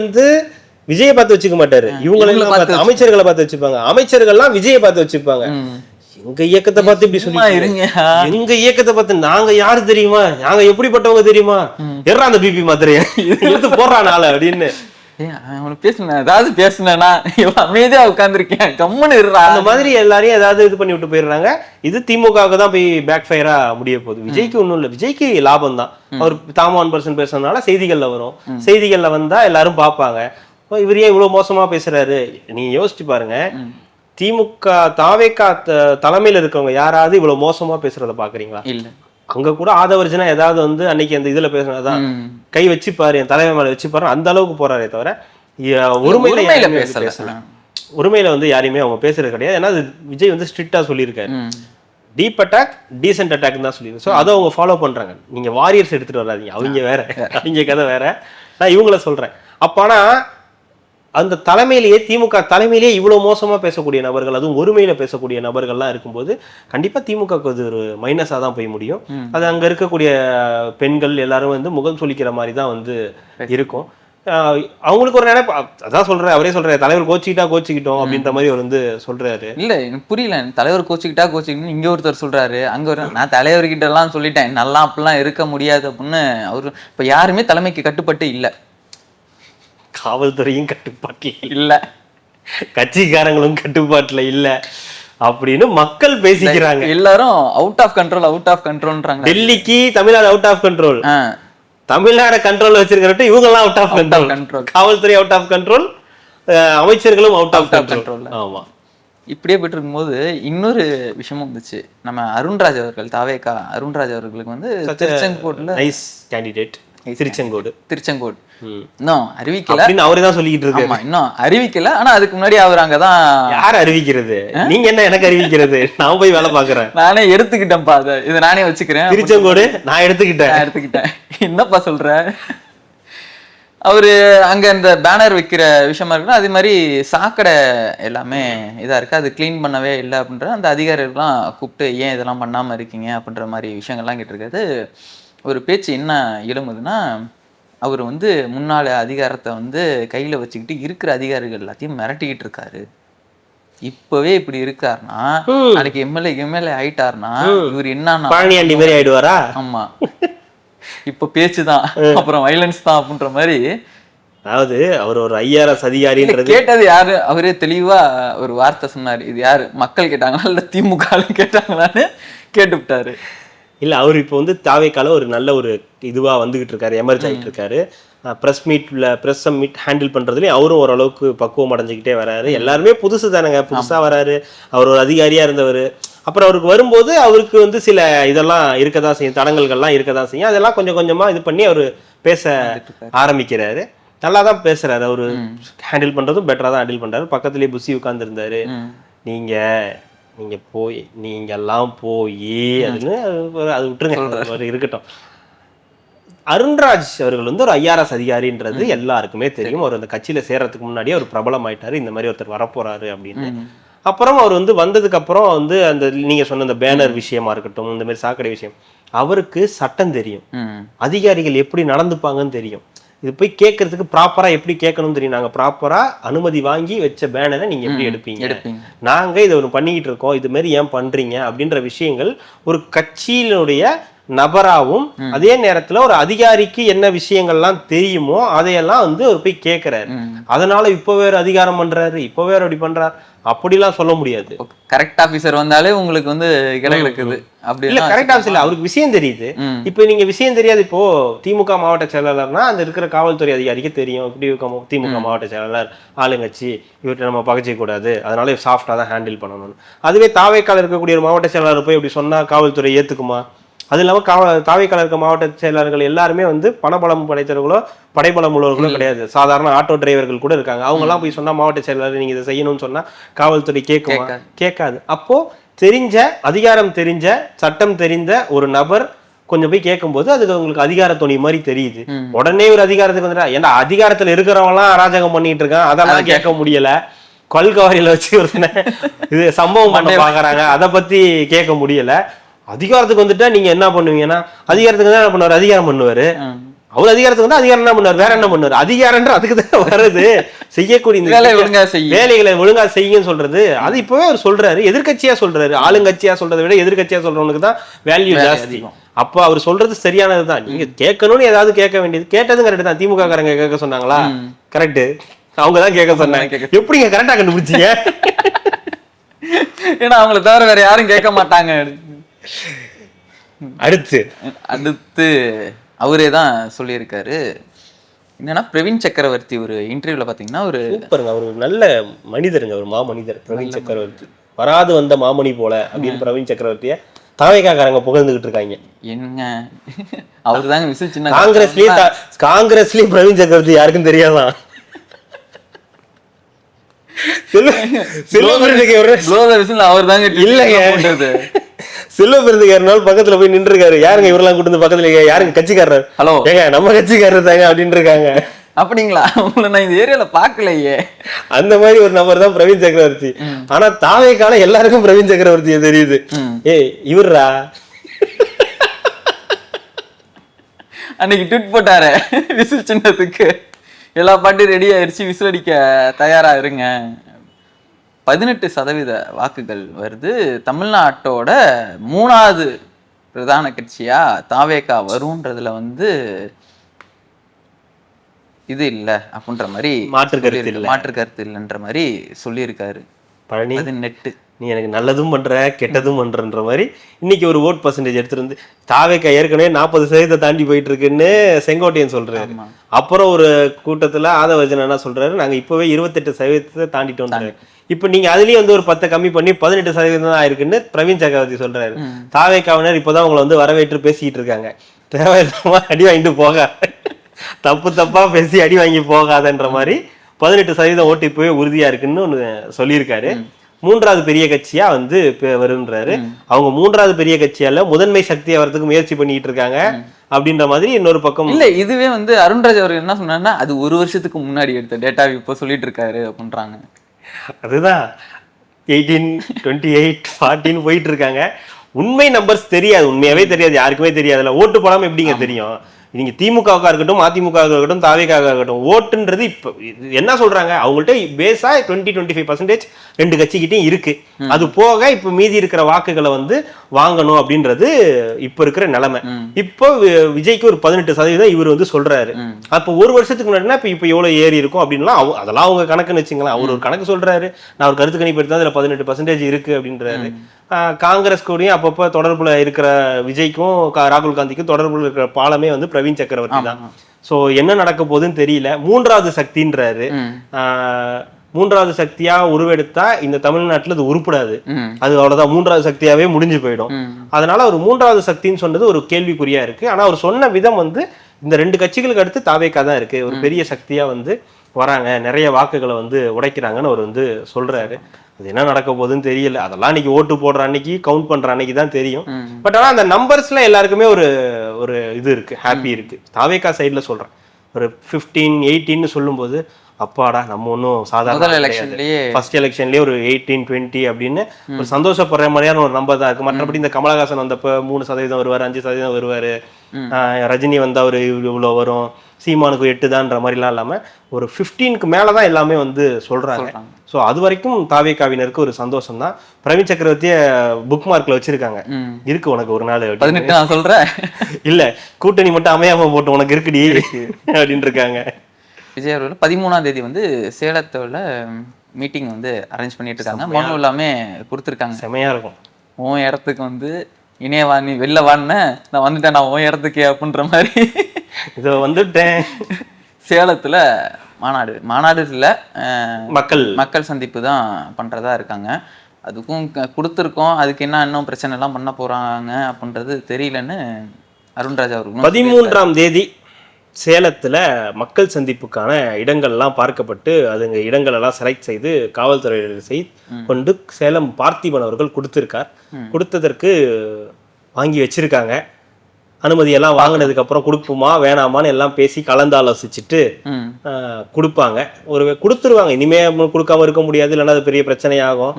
விஜயை பார்த்து வச்சுக்க மாட்டாரு, இவங்களெல்லாம் பார்த்து அமைச்சர்களை பார்த்து வச்சுப்பாங்க. அமைச்சர்கள்லாம் விஜயை பார்த்து வச்சுப்பாங்க. எங்க இயக்கத்தை பார்த்து இப்படி சும்மா சொல்லி இருங்க. எங்க இயக்கத்தை பார்த்து நாங்க யாரு தெரியுமா, நாங்க எப்படிப்பட்டவங்க தெரியுமா, எறா அந்த பிபி மாத்திரைய எடுத்து போடுறான் நாள அப்படின்னு. அவனுக்கு பேசுனேன், ஏதாவது பேசுனேன்னா அமைதியா உட்காந்துருக்கேன், கம்முன்னு இருறா. அந்த மாதிரி எல்லாரையும் ஏதாவது இது பண்ணி விட்டு போயிடுறாங்க. இது திமுகவுக்கு தான் போய் பேக் ஃபயரா முடிய போகுது. விஜய்க்கு ஒண்ணும் இல்லை, விஜய்க்கு லாபம் தான். அவர் தாம 1% பேசுறதுனால செய்திகள்ல வரும், செய்திகள்ல வந்தா எல்லாரும் பார்ப்பாங்க. இவர் ஏன் இவ்வளவு மோசமா பேசுறாரு, நீங்க யோசிச்சு பாருங்க. திமுக தாவேகா தலைமையில இருக்கவங்க யாராவது இவ்வளவு மோசமா பேசுறத பாக்குறீங்களா? இல்ல. அங்க கூட ஆதவர்ஜனா ஏதாவது வந்து அன்னைக்கு அந்த இதுல பேசுனதான் கை வச்சுப்பாரு, என் தலைமை மேல வச்சுப்பாரு, அந்த அளவுக்கு போறாரே தவிர ஒருமையில பேசல. ஒருமையில வந்து யாரையுமே அவங்க பேசுறது கிடையாது. ஏன்னா விஜய் வந்து ஸ்ட்ரிக்டா சொல்லியிருக்காரு, டீப் அட்டாக் டீசென்ட் அட்டாக் தான் சொல்லியிருக்கு. ஸோ அதை அவங்க ஃபாலோ பண்றாங்க. நீங்க வாரியர்ஸ் எடுத்துட்டு வராதீங்க, அவங்க வேற, அவங்க கதை வேற. நான் இவங்கள சொல்றேன். அப்ப ஆனா அந்த தலைமையிலேயே திமுக தலைமையிலேயே இவ்வளவு மோசமா பேசக்கூடிய நபர்கள், அதுவும் ஒருமையில பேசக்கூடிய நபர்கள்லாம் இருக்கும்போது கண்டிப்பா திமுகவுக்கு அது ஒரு மைனஸா தான் போய் முடியும். அது அங்க இருக்கக்கூடிய பெண்கள் எல்லாரும் வந்து முகம் சொல்லிக்கிற மாதிரி தான் வந்து இருக்கும். அவங்களுக்கு ஒரு நினைப்பு, அதான் சொல்றேன், அவரே சொல்றாரு, தலைவர் கோச்சிக்கிட்டோம் அப்படின்ற மாதிரி அவர் வந்து சொல்றாரு. இல்ல எனக்கு புரியல, தலைவர் கோச்சிக்கிட்டோம் இங்க ஒருத்தர் சொல்றாரு, அங்க ஒரு நான் தலைவர்கிட்ட எல்லாம் சொல்லிட்டேன், நல்லா அப்படிலாம் இருக்க முடியாது அப்படின்னு. அவரு இப்ப யாருமே தலைமைக்கு கட்டுப்பட்டு இல்ல, காவல்துறையும் கட்டுப்பாட்டில் இல்ல, கட்சிக்காரங்களும் கட்டுப்பாட்டுல இல்ல அப்படின்னு மக்கள் பேசிக்கிறாங்க. எல்லாரும் அவுட் ஆஃப் கண்ட்ரோல்ன்றாங்க. டெல்லிக்கு Tamil Nadu out of control, Tamil Nadu control வச்சிருக்கிறப்ப இவங்க எல்லாம் அவுட் ஆஃப் கண்ட்ரோல், காவல்துறை அவுட் ஆஃப் கண்ட்ரோல், அமைச்சர்களும் அவுட் ஆஃப் கண்ட்ரோல். ஆமா, இப்படியே போயிட்டு இருக்கும்போது இன்னொரு விஷயமும் வந்துச்சு. நம்ம அருண்ராஜ் அவர்கள், தாவேகா அருண்ராஜ் அவர்களுக்கு வந்து திருச்செங்கோடுல நைஸ் கேண்டிடேட், திருச்செங்கோடு இன்னும் அறிவிக்கல, அவரே தான் சொல்லிட்டு இருக்காரு. இன்னும் அறிவிக்கல. ஆனா அதுக்கு முன்னாடி அவர் அங்கதான். யார் அறிவிக்கிறது? நீங்க என்ன எனக்கு அறிவிக்கிறது? நான் போய் வேலை பாக்குறேன், நானே எடுத்துக்கிட்டேன்ப்பா, இதை நானே வச்சுக்கிறேன். திருச்செங்கோடு நான் எடுத்துக்கிட்டேன். என்னப்பா சொல்ற? அவரு அங்க இந்த பேனர் வைக்கிற விஷயமா இருக்கு, அதே மாதிரி சாக்கடை எல்லாமே இதா இருக்கு, அது கிளீன் பண்ணவே இல்லை அப்படின்ற அந்த அதிகாரிகள்லாம் கூப்பிட்டு ஏன் இதெல்லாம் பண்ணாம இருக்கீங்க அப்படின்ற மாதிரி விஷயங்கள்லாம் கேட்டிருக்காரு. ஒரு பேச்சு என்ன எழுமுதுன்னா, அவர் வந்து முன்னாள் அதிகாரத்தை வந்து கையில வச்சுக்கிட்டு இருக்கிற அதிகாரிகள் எல்லாத்தையும் மிரட்டிக்கிட்டு இருக்காரு. இப்பவே இப்படி இருக்காருன்னா நாளைக்கு எம்எல்ஏ ஆயிட்டாருன்னா இவர் என்னன்னா பழனியாண்டி மாதிரி ஆயிடுவாரா? ஆமா, இப்ப பேச்சுதான் அப்புறம் வைலன்ஸ் தான் அப்படின்ற மாதிரி. அதாவது அவர் ஒரு IRS அதிகாரின்றது கேட்டது யாரு, அவரே தெளிவா ஒரு வார்த்தை சொன்னாரு. இது யாரு, மக்கள் கேட்டாங்களா இல்ல திமுக கேட்டாங்களான்னு கேட்டுவிட்டாரு. இல்ல, அவர் இப்போ வந்து தாவேக்கால ஒரு நல்ல ஒரு இதுவா வந்துகிட்டு இருக்காரு, எமர்ஜ் ஆகிட்டு இருக்காரு. ப்ரெஸ் மீட் ஹேண்டில் பண்றதுலயும் அவரும் ஓரளவுக்கு பக்குவம் அடைஞ்சுக்கிட்டே வராரு. எல்லாருமே புதுசு தானேங்க, புதுசா வராரு. அவர் ஒரு அதிகாரியா இருந்தவர். அப்புறம் அவருக்கு வரும்போது அவருக்கு வந்து சில இதெல்லாம் இருக்கதான் செய்யும், தடங்கல்கள்லாம் இருக்கதான் செய்யும். அதெல்லாம் கொஞ்சம் கொஞ்சமா இது பண்ணி அவர் பேச ஆரம்பிக்கிறாரு. நல்லா தான் பேசுறாரு. அவரு ஹேண்டில் பண்றதும் பெட்டரா தான் ஹேண்டில் பண்றாரு. பக்கத்துலயே புசி உட்கார்ந்து இருந்தாரு. நீங்க போய் நீங்கெல்லாம் போய் அதுன்னு அது விட்டுருங்க, இருக்கட்டும். அருண்ராஜ் அவர்கள் வந்து ஒரு IRS அதிகாரின்றது எல்லாருக்குமே தெரியும். அவர் அந்த கட்சியில சேர்றதுக்கு முன்னாடியே அவர் பிரபலம் ஆயிட்டாரு, இந்த மாதிரி ஒருத்தர் வரப்போறாரு அப்படின்னு. அப்புறம் அவர் வந்து வந்ததுக்கு அப்புறம் வந்து அந்த நீங்க சொன்ன அந்த பேனர் விஷயமா இருக்கட்டும், இந்த மாதிரி சாக்கடை விஷயம், அவருக்கு சட்டம் தெரியும், அதிகாரிகள் எப்படி நடந்துப்பாங்கன்னு தெரியும். இது போய் கேட்கறதுக்கு ப்ராப்பரா எப்படி கேட்கணும்னு தெரியும். நாங்க ப்ராப்பரா அனுமதி வாங்கி வச்ச பேனரை நீங்க எப்படி எடுப்பீங்க, நாங்க இதை ஒன்று பண்ணிக்கிட்டு இருக்கோம், இது மாதிரி ஏன் பண்றீங்க அப்படின்ற விஷயங்கள் ஒரு கட்சியினுடைய நபராகவும் அதே நேரத்துல ஒரு அதிகாரிக்கு என்ன விஷயங்கள்லாம் தெரியுமோ அதையெல்லாம் வந்து அவர் போய் கேட்கிறாரு. அதனால இப்ப வேற அதிகாரம் பண்றாரு, இப்ப வேற அப்படி பண்றாரு அப்படிலாம் சொல்ல முடியாது. கரெக்ட் ஆபீசர் வந்தாலே உங்களுக்கு வந்து கிடக்குது அப்படி இல்ல. கரெக்ட் ஆபீசர் இல்ல, அவருக்கு விஷயம் தெரியுது. இப்ப நீங்க விஷயம் தெரியாது. இப்போ திமுக மாவட்ட செயலாளர்னா அந்த இருக்கிற காவல்துறை அதிகாரிக்கு தெரியும், இப்படி திமுக மாவட்ட செயலாளர் ஆளுங்கட்சி, இவர்கிட்ட நம்ம பகச்சிக்க கூடாது, அதனால சாஃப்டா தான் ஹேண்டில் பண்ணணும். அதுவே தாவேக்கால இருக்கக்கூடிய ஒரு மாவட்ட செயலாளர் போய் இப்படி சொன்னா காவல்துறை ஏத்துக்குமா? அது இல்லாம தாவேக்கால இருக்க மாவட்ட செயலாளர்கள் எல்லாருமே வந்து பணபலம் படைத்தவர்களோ படைபலம் உள்ளவர்களோ கிடையாது, சாதாரண ஆட்டோ டிரைவர்கள் கூட இருக்காங்க. அவங்க எல்லாம் போய் சொன்னா மாவட்ட செயலாளர் நீங்க இதை செய்யணும்னு சொன்னா காவல்துறை கேட்குமா? கேட்காது. அப்போ தெரிஞ்ச அதிகாரம் தெரிஞ்ச சட்டம் தெரிந்த ஒரு நபர் கொஞ்சம் போய் கேட்கும்போது அதுக்கு உங்களுக்கு அதிகார துணி மாதிரி தெரியுது. உடனே ஒரு அதிகாரத்துக்கு வந்துட்டா, ஏன்னா அதிகாரத்துல இருக்கிறவங்க எல்லாம் அராஜகம் பண்ணிட்டு இருக்கான், அதெல்லாம் கேட்க முடியல. கல்கவாரியில வச்சு ஒரு இது சம்பவம் பண்ண பாக்குறாங்க, அதை பத்தி கேட்க முடியல. அதிகாரத்துக்கு வந்துட்டா நீங்க என்ன பண்ணுவீங்கன்னா, அதிகாரத்துக்கு தான் என்ன பண்ணுவாரு, அதிகாரம் பண்ணுவாரு. அவர் அதிகாரத்துக்கு வந்து அதிகாரம் என்ன பண்ணுவார், வேற என்ன பண்ணுவார்? அதிகாரம்ன்ற அதுக்கு தான் வருது, செய்யக்கூடிய இந்த வேலைகளை ஒழுங்கா செய்யுன்னு சொல்றது. அது இப்பவே அவர் சொல்றாரு, எதிர்கட்சியா சொல்றாரு. ஆளுங்கட்சியா சொல்றதை விட எதிர்கட்சியா சொல்றவனுக்கு தான் வேல்யூ ஜாஸ்தி. அப்ப அவர் சொல்றது சரியானதுதான். நீங்க கேட்கணும்னு ஏதாவது கேட்க வேண்டியது, கேட்டதும் கரெக்ட் தான். திமுக காரங்க கேட்க சொன்னாங்களா? கரெக்ட், அவங்கதான் கேட்க சொன்னாங்க. எப்படிங்க கரெக்டா கண்டுபிடிச்சீங்க? ஏன்னா அவங்களை தவிர வேற யாரும் கேட்க மாட்டாங்க. அடுத்து அவரே தான் சொல்லியிருக்காரு. என்னன்னா பிரவீன் சக்கரவர்த்தி ஒரு இன்டர்வியூல பாத்தீங்கன்னா ஒரு சூப்பருங்க, அவர் நல்ல மனிதருங்க, ஒரு மாமனிதர் பிரவீன் சக்கரவர்த்தி. வராது வந்த மாமணி போல அப்படின்னு பிரவீன் சக்கரவர்த்திய தாவேக்காரங்க புகழ்ந்துகிட்டு இருக்காங்க. என்னங்க அவரு தாங்க விசில் சின்ன காங்கிரஸ்லயும் பிரவீன் சக்கரவர்த்தி யாருக்கும் தெரியாதான். அவர் தாங்க இல்லைங்க, செல்வ பெருந்துக்காரனால பக்கத்துல போய் நின்று இருக்காரு. யாருங்க இவரெல்லாம் கூட்டு வந்து பக்கத்துல, யாருங்க கட்சிக்காரர்? ஹலோ ஏங்க நம்ம கட்சிக்காரர் தாங்க அப்படின்னு இருக்காங்க. அப்படிங்களா? உங்களை நான் இந்த ஏரியால பாக்கலையே. அந்த மாதிரி ஒரு நபர் தான் பிரவீன் சக்கரவர்த்தி. ஆனா தாவேக்கால எல்லாருக்கும் பிரவீன் சக்கரவர்த்திய தெரியுது. ஏய் இவர்ரா அன்னைக்கு ட்வீட் போட்டாரு விசில் சின்னத்துக்கு எல்லா பாட்டும் ரெடி ஆயிடுச்சு, விசில் அடிக்க தயாரா இருங்க. 18% வாக்குகள் வருது. தமிழ்நாட்டோட 3வது பிரதான கட்சியா தாவேகா வரும்ன்றதுல வந்து இது இல்ல அப்படின்ற மாதிரி மாற்று கருத்து இல்லைன்ற மாதிரி சொல்லியிருக்காரு. பழனி அது நெட்டு நீ எனக்கு நல்லதும் பண்ற கெட்டதும் பண்றன்ற மாதிரி இன்னைக்கு ஒரு ஓட் பர்சன்டேஜ் எடுத்துருந்து தாவேக்கா ஏற்கனவே 40% தாண்டி போயிட்டு இருக்குன்னு செங்கோட்டையன் சொல்றாரு. அப்புறம் ஒரு கூட்டத்துல ஆதவர்ஜன் என்ன சொல்றாரு, நாங்க இப்பவே 28% தாண்டிட்டோம். இப்ப நீங்க அதுலயும் வந்து ஒரு 10 கம்மி பண்ணி 18% தான் ஆயிருக்குன்னு பிரவீன் சக்கரவர்த்தி சொல்றாரு. தாவேக்காவினர் இப்பதான் உங்களை வந்து வரவேற்று பேசிக்கிட்டு இருக்காங்க. தேவையில்லாம அடி வாங்கிட்டு போக, தப்பா பேசி அடி வாங்கி போகாதன்ற மாதிரி 18% ஓட்டு இப்பவே உறுதியா இருக்குன்னு ஒண்ணு சொல்லியிருக்காரு. 3வது பெரிய கட்சியா வந்து வருன்றாரு. அவங்க 3வது பெரிய கட்சியால முதன்மை சக்தியா வரதுக்கு முயற்சி பண்ணிட்டு இருக்காங்க அப்படின்ற மாதிரி இன்னொரு பக்கம். இல்ல இதுவே வந்து அருண்ராஜ் அவர்கள் என்ன சொன்னாருன்னா, அது ஒரு வருஷத்துக்கு முன்னாடி எடுத்த டேட்டா இப்போ சொல்லிட்டு இருக்காரு அப்படின்றாங்க. அதுதான் 18, 28, 14 போயிட்டு இருக்காங்க. உண்மை நம்பர்ஸ் தெரியாது, உண்மையாவே தெரியாது, யாருக்குமே தெரியாதுல்ல. ஓட்டு போடாம எப்படிங்க தெரியும்? நீங்க திமுகவுக்கா இருக்கட்டும், அதிமுக இருக்கட்டும், தாவேக்காக இருக்கட்டும், ஓட்டுன்றது இப்ப என்ன சொல்றாங்க, அவங்கள்ட்ட பேஸா 20-25% 2 கட்சிக்கிட்டையும் இருக்கு. அது போக இப்ப மீதி இருக்கிற வாக்குகளை வந்து வாங்கணும் அப்படின்றது இப்ப இருக்கிற நிலைமை. இப்போ விஜய்க்கு ஒரு 18% இவர் வந்து சொல்றாரு. அப்ப ஒரு வருஷத்துக்கு முன்னாடினா இப்ப எவ்வளவு ஏறி இருக்கும் அப்படின்லாம் அதெல்லாம் அவங்க கணக்குன்னு வச்சுங்களேன். அவர் ஒரு கணக்கு சொல்றாரு, நான் ஒரு கருத்து கணிப்பு எடுத்தா அதுல 18% இருக்கு அப்படின்றாரு. காங்கிரஸ் கூடயும் அப்பப்ப தொடர்புல இருக்கிற விஜய்க்கும் ராகுல் காந்திக்கும் தொடர்புல இருக்கிற பாலமே வந்து பிரவீன் சக்கரவர்த்தி தான். சோ என்ன நடக்க போகுதுன்னு தெரியல. 3வது சக்தின்றாரு. 3வது சக்தியா உருவெடுத்தா இந்த தமிழ்நாட்டுல அது உருப்படாது, அது அவ்வளவுதான், 3வது சக்தியாவே முடிஞ்சு போயிடும். அதனால ஒரு 3வது சக்தின்னு சொன்னது ஒரு கேள்விக்குறியா இருக்கு. ஆனா அவர் சொன்ன விதம் வந்து இந்த 2 கட்சிகளுக்கு அடுத்து தாவேக்கா தான் இருக்கு, ஒரு பெரிய சக்தியா வந்து வராங்க, நிறைய வாக்குகளை வந்து உடைக்கிறாங்கன்னு அவர் வந்து சொல்றாரு. அது என்ன நடக்க போகுதுன்னு தெரியல. அதெல்லாம் இன்னைக்கு ஓட்டு போடுற அன்னைக்கு, கவுண்ட் பண்ற அன்னைக்கு தான் தெரியும். பட் ஆனா அந்த நம்பர்ஸ்ல எல்லாருக்குமே ஒரு இது இருக்கு, ஹாப்பி இருக்கு. தாவேக்கா சைட்ல சொல்றேன், ஒரு 15, 18 சொல்லும் போது அப்பாடா நம்ம ஒன்னும் சாதாரண ஃபர்ஸ்ட் எலெக்ஷன்லயே ஒரு 18, 20 அப்படின்னு ஒரு சந்தோஷப்படுற மாதிரியான ஒரு நம்பர் தான் இருக்கு. மற்றபடி இந்த கமலஹாசன் வந்தப்ப 3% வருவாரு, 5% வருவாரு, ரஜினி வந்தா ஒரு இவ்வளவு வரும், சீமானுக்கு 8 தான்ற மாதிரிலாம் இல்லாம ஒரு 15க்கு மேலதான் எல்லாமே வந்து சொல்றாங்க. ஸோ அது வரைக்கும் தாவேக்காவினருக்கு ஒரு சந்தோஷம் தான். பிரவீன் சக்கரவர்த்திய புக் மார்க்ல வச்சிருக்காங்க, இருக்கு உனக்கு ஒரு நாள் 18 நான் சொல்றேன் இல்ல கூட்டணி மட்டும் அமையாம போட்டு உனக்கு இருக்குடி அப்படின்னு இருக்காங்க. விஜய் அவர்கள் 13ஆம் தேதி வந்து சேலத்தோட மீட்டிங் வந்து அரேஞ்ச் பண்ணிட்டு இருக்காங்க. மனு எல்லாமே கொடுத்துருக்காங்க. செமையா இருக்கும். உன் இடத்துக்கு வந்து இணையவா நீ வெளில வான்னு நான் வந்துட்டேன், நான் உன் இடத்துக்கு அப்படின்ற மாதிரி இதோ வந்துட்டேன். சேலத்துல மாநாடு இல்ல மக்கள் சந்திப்பு தான் பண்றதா இருக்காங்க. அதுக்கும் கொடுத்துருக்கோம். அதுக்கு இன்னும் பிரச்சனை எல்லாம் பண்ண போறாங்க அப்படின்றது தெரியலன்னு அருண்ராஜ் அவர்கள் 13ஆம் தேதி சேலத்துல மக்கள் சந்திப்புக்கான இடங்கள்லாம் பார்க்கப்பட்டு அதுங்க இடங்கள் எல்லாம் செலக்ட் செய்து காவல்துறையினர் செய்து கொண்டு சேலம் பார்த்திபன் அவர்கள் கொடுத்திருக்கார். கொடுத்ததற்கு வாங்கி வச்சிருக்காங்க. அனுமதி எல்லாம் வாங்கினதுக்கு அப்புறம் கொடுப்போமா வேணாமான்னு எல்லாம் பேசி கலந்து ஆலோசிச்சுட்டு கொடுப்பாங்க. கொடுத்துருவாங்க. இனிமே கொடுக்காம இருக்க முடியாது, இல்லைன்னா அது பெரிய பிரச்சனையாகும்.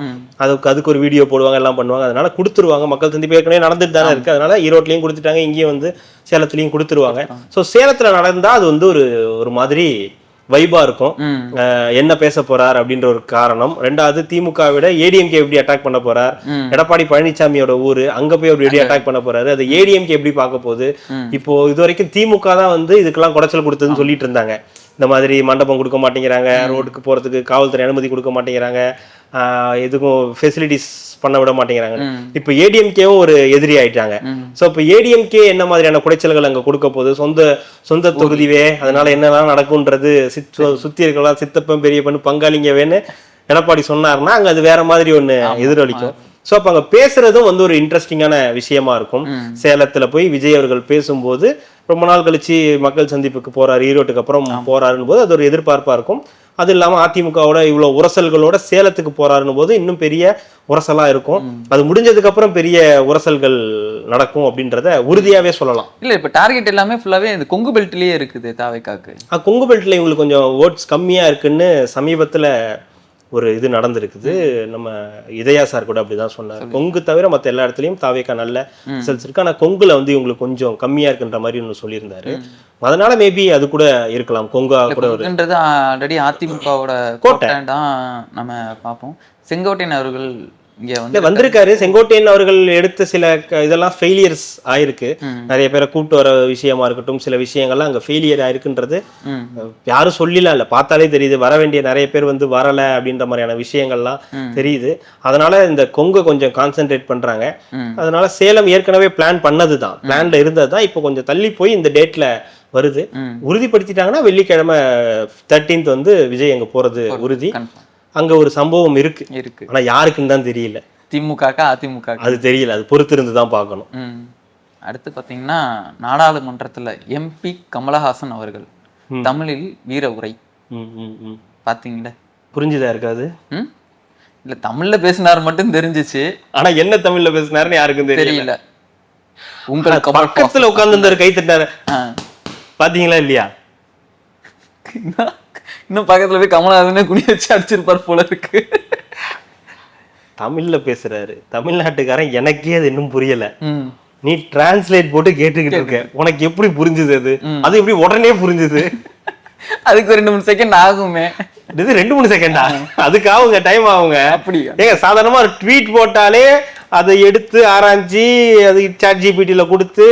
அதுக்கு ஒரு வீடியோ போடுவாங்க, எல்லாம் பண்ணுவாங்க. அதனால கொடுத்துருவாங்க. மக்கள் சந்திப்பு ஏற்கனவே நடந்துட்டு தானே இருக்கு. அதனால ஈரோட்லயும் கொடுத்துட்டாங்க, இங்கேயும் வந்து சேலத்துலயும் கொடுத்துருவாங்க. ஸோ சேலத்துல நடந்தா அது வந்து ஒரு மாதிரி வைபா இருக்கும். என்ன பேச போறார் அப்படின்ற ஒரு காரணம். ரெண்டாவது, திமுக விட ஏடிஎம்கே எப்படி அட்டாக் பண்ண போறார், எடப்பாடி பழனிசாமியோட ஊரு, அங்க போய் எப்படி அட்டாக் பண்ண போறாரு, அது ஏடிஎம்கே எப்படி பார்க்க போகுது. இப்போ இது வரைக்கும் திமுக தான் வந்து இதுக்கெல்லாம் குடைச்சல் கொடுத்ததுன்னு சொல்லிட்டு இருந்தாங்க. இந்த மாதிரி மண்டபம் கொடுக்க மாட்டேங்கிறாங்க, ரோடுக்கு போறதுக்கு காவல்துறை அனுமதி கொடுக்க மாட்டேங்கிறாங்க, எதுக்கும் ஃபெசிலிட்டிஸ் பண்ண விட மாட்டேங்கிறாங்க. இப்ப ஏடிஎம்கேவும் ஒரு எதிரி ஆயிட்டாங்க. சோ இப்ப ஏடிஎம்கே என்ன மாதிரியான குடைச்சல்கள் அங்க கொடுக்க போகுது, சொந்த தொகுதிவே, அதனால என்னெல்லாம் நடக்கும்ன்றது சுத்தி இருக்கலாம், சித்தப்பன் பெரியப்பன் பங்காளிங்கவேன்னு எடப்பாடி சொன்னாருன்னா அங்க அது வேற மாதிரி ஒண்ணு எதிரொலிக்கும். சோ அப்ப அங்க பேசுறதும் வந்து ஒரு இன்ட்ரெஸ்டிங்கான விஷயமா இருக்கும். சேலத்துல போய் விஜய் அவர்கள் பேசும்போது ரொம்ப நாள் கழிச்சு மக்கள் சந்திப்புக்கு போறாரு, ஈரோட்டுக்கு அப்புறம் போறாருன்னு போது அது ஒரு எதிர்பார்ப்பா இருக்கும். அது இல்லாம அதிமுகவோட இவ்வளவு உரசல்களோட சேலத்துக்கு போறாருன்னு போது இன்னும் பெரிய உரசலா இருக்கும். அது முடிஞ்சதுக்கு அப்புறம் பெரிய உரசல்கள் நடக்கும் அப்படின்றத உறுதியாவே சொல்லலாம். இல்ல இப்ப டார்கெட் எல்லாமே ஃபுல்லாவே இந்த கொங்கு பெல்ட்லயே இருக்குது தாவேக்காக்கு. கொங்கு பெல்ட்ல இவங்களுக்கு கொஞ்சம் ஓட்ஸ் கம்மியா இருக்குன்னு சமீபத்துல ஒரு இது நடந்திருக்குது. நம்ம இதயா சார் கூட அப்படிதான் சொன்னார். கொங்கு தவிர மற்ற எல்லா இடத்துலயும் தாவேக்கா நல்ல ரிசல்ட்ஸ் இருக்கு, ஆனா கொங்குல வந்து இவங்களுக்கு கொஞ்சம் கம்மியா இருக்குன்ற மாதிரி ஒன்று சொல்லியிருந்தாரு. அதனால மேபி அது கூட இருக்கலாம். கொங்கா கூட ஆல்ரெடி அதிமுகவோட கோட்டை தான் நம்ம பார்ப்போம். செங்கோட்டையன் அவர்கள் இங்க வந்திருக்காரு. செங்கோட்டையன் அவர்கள் எடுத்த சில இதெல்லாம் ஃபெயிலியர்ஸ் ஆயிருக்கு. நிறைய பேரை கூப்பிட்டு வர விஷயமா இருக்கட்டும், சில விஷயங்கள்லாம் அங்க ஃபெயிலியர் ஆயிருக்குன்றது யாரும் சொல்லலாம் இல்ல, பார்த்தாலே தெரியுது. வர வேண்டிய நிறைய பேர் வந்து வரல அப்படின்ற மாதிரியான விஷயங்கள்லாம் தெரியுது. அதனால இந்த கொங்கை கொஞ்சம் கான்சென்ட்ரேட் பண்றாங்க. அதனால சேலம் ஏற்கனவே பிளான் பண்ணதுதான், பிளான்ல இருந்ததுதான். இப்போ கொஞ்சம் தள்ளி போய் இந்த டேட்ல வருது. உறுதிப்படுத்திட்டாங்கன்னா வெள்ளிக்கிழமை 13th வந்து விஜய் அங்க போறது உறுதி. அங்க ஒரு சம்பவம் இருக்கு, ஆனா யாருக்குன்னு தான் தெரியல. திமுக அதிமுக அது தெரியல, அது பொறுத்து இருந்து தான் பார்க்கணும். அடுத்து பாத்தீங்கன்னா நாடாளுமன்றத்துல எம்பி கமலஹாசன் அவர்கள் தமிழில் வீர உரை பாத்தீங்களா? புரிஞ்சுதா இருக்காது? இல்ல தமிழ்ல பேசினார் மட்டும் தெரிஞ்சிச்சு, ஆனா என்ன தமிழ்ல பேசினாருன்னு யாருக்கும் தெரியல. உங்களுக்கு பக்கத்துல உட்கார்ந்து கை தட்டாரு பாத்தீங்களா இல்லையா? இன்னும் பக்கத்துல போய் கமலஹாசனே குனி வச்சு அடிச்சிருப்பார் போல இருக்கு. தமிழ்ல பேசுறாரு, தமிழ்நாட்டுக்காரன். எனக்கே அது இன்னும் புரியல. நீ டிரான்ஸ்லேட் போட்டு கேட்டுக்கிட்டு இருக்க, உனக்கு எப்படி புரிஞ்சுது? அது எப்படி உடனே புரிஞ்சுது? அதுக்கு 2-3 செகண்ட் ஆகுமே. இது 2-3 செகண்டா? அதுக்கு ஆகுங்க, டைம் ஆகுங்க. அப்படி ஏங்க சாதாரணமா ஒரு ட்வீட் போட்டாலே அதை எடுத்து ஆராய்ச்சி அது சாட் ஜிபிடில கொடுத்து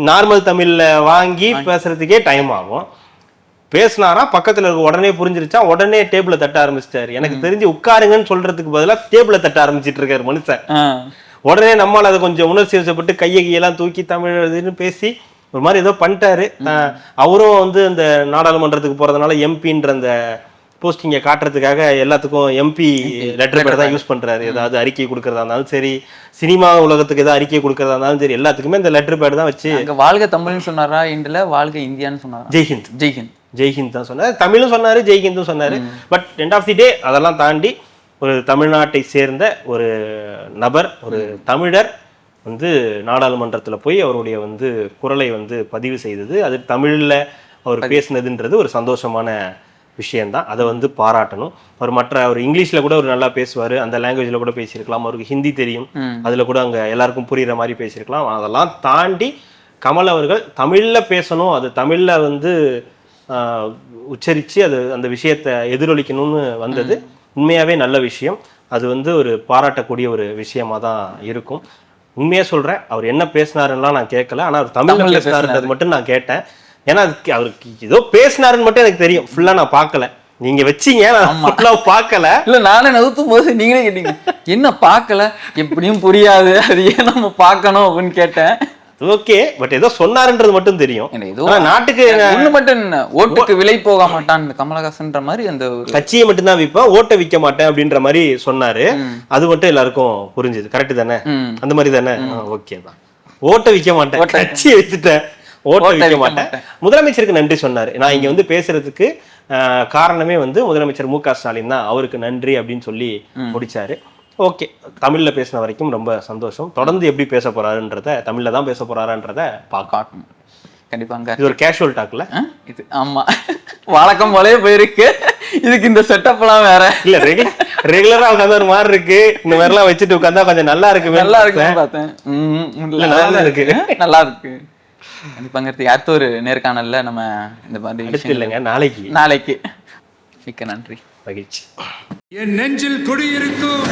நார்மல் தமிழ்ல வாங்கி பேசுறதுக்கே டைம் ஆகும். பேசினாரா பக்கத்துல இருக்க உடனே புரிஞ்சிருச்சா, உடனே டேபிள தட்ட ஆரம்பிச்சிட்டாரு. எனக்கு தெரிஞ்சு உட்காருங்கன்னு சொல்றதுக்கு பதிலா டேபிள தட்ட ஆரம்பிச்சிட்டு இருக்காரு மனுஷன். உடனே நம்மளால அதை கொஞ்சம் உணர்ச்சி வசப்பட்டு கையெல்லாம் தூக்கி தமிழ்னு பேசி ஒரு மாதிரி ஏதோ பண்ணிட்டாரு. அவரும் வந்து இந்த நாடாளுமன்றத்துக்கு போறதுனால எம்பின்ற அந்த போஸ்டிங்கை காட்டுறதுக்காக எல்லாத்துக்கும் எம்பி லெட்டர் பேட் தான் யூஸ் பண்றாரு. ஏதாவது அறிக்கை கொடுக்கறதா இருந்தாலும் சரி, சினிமா உலகத்துக்கு ஏதாவது அறிக்கை கொடுக்கறதா இருந்தாலும் சரி, எல்லாத்துக்குமே இந்த லெட்டர் பேட் தான் வச்சு. வாழ்க தமிழ்னு சொன்னாரா, இந்தில வாழ்க இந்தியான்னு சொன்னாரா? ஜெய்ஹிந்த். ஜெய்ஹிந்த் ஜெய்ஹிந்த் தான் சொன்னாரு, தமிழும் சொன்னாரு, ஜெய்ஹிந்தும் சொன்னாரு. பட் எண்ட் ஆஃப் தி டே அதெல்லாம் தாண்டி ஒரு தமிழ்நாட்டை சேர்ந்த ஒரு நபர், ஒரு தமிழர் வந்து நாடாளுமன்றத்துல போய் அவருடைய வந்து குரலை வந்து பதிவு செய்தது, அது தமிழ்ல அவர் பேசினதுன்றது ஒரு சந்தோஷமான விஷயம்தான். அதை வந்து பாராட்டணும். அவர் இங்கிலீஷ்ல கூட அவர் நல்லா பேசுவாரு, அந்த லாங்குவேஜ்ல கூட பேசியிருக்கலாம். அவருக்கு ஹிந்தி தெரியும், அதுல கூட அங்க எல்லாருக்கும் புரியுற மாதிரி பேசியிருக்கலாம். அதெல்லாம் தாண்டி கமல் அவர்கள் தமிழ்ல பேசணும், அது தமிழ்ல வந்து உச்சரிச்சு அது அந்த விஷயத்தை எதிரொலிக்கணும்னு வந்தது உண்மையாவே நல்ல விஷயம். அது வந்து ஒரு பாராட்டக்கூடிய ஒரு விஷயமா தான் இருக்கும். உண்மையா சொல்றேன், அவர் என்ன பேசினாருன்னா நான் கேட்கல, ஆனா அவர் தமிழ்ல பேசினாருன்றது மட்டும் நான் கேட்டேன். ஏன்னா அவருக்கு ஏதோ பேசினாருன்னு மட்டும் எனக்கு தெரியும், ஃபுல்லா நான் பார்க்கல. நீங்க வச்சீங்க, நான் பார்க்கல. இல்ல நானே நவுத்தும் போது நீங்களே கேட்டீங்க என்ன பார்க்கல, எப்படியும் புரியாது, அது ஏன் நம்ம பார்க்கணும் அப்படின்னு கேட்டேன். ஓகே, பட் ஏதோ சொன்னாருன்றது மட்டும் தெரியும். நாட்டுக்கு ஒண்ணு மட்டும் ஓட்டுக்கு விலை போக மாட்டான் கமலஹாசன்ற மாதிரி, அந்த கட்சியை மட்டும் தான் விற்பேன், ஓட்டை விற்க மாட்டேன் அப்படின்ற மாதிரி சொன்னாரு. அது மட்டும் எல்லாருக்கும் புரிஞ்சுது. கரெக்ட் தானே? அந்த மாதிரி தானே? ஓகே தான். ஓட்டை விற்க மாட்டேன், கட்சியை வச்சுட்டேன், ஓட்டை விற்க மாட்டேன். முதலமைச்சருக்கு நன்றி சொன்னாரு. நான் இங்க வந்து பேசுறதுக்கு காரணமே வந்து முதலமைச்சர் மு க ஸ்டாலின் தான், அவருக்கு நன்றி அப்படின்னு சொல்லி முடிச்சாரு. ஓகே, தமிழ்ல பேசின வரைக்கும் ரொம்ப சந்தோஷம். தொடர்ந்து எப்படி பேச போறாருன்றத, தமிழ்ல தான் பேச போறாருன்றத பார்க்கணும். கண்டிப்பாங்க. இது ஒரு கேஷுவல் டாக்ல இது ஆமா வழக்கம் போலயே போயிருக்கு. இதுக்கு இந்த செட்டப்லாம் வேற இல்ல, ரெகுலரா உட்காந்து ஒரு மாதிரி இருக்கு. இந்த மாதிரி எல்லாம் வச்சுட்டு உட்காந்தா கொஞ்சம் நல்லா இருக்கு. நல்லா இருக்கு பார்த்தேன். நல்லா இருக்கு, நல்லா இருக்கு. கண்டிப்பாங்க. அடுத்த ஒரு நேர்காணல்ல நம்ம இந்த மாதிரி இல்லைங்க, நாளைக்கு நாளைக்கு. மிக்க நன்றி, மகிழ்ச்சி. என் நெஞ்சில் குடியிருக்கும்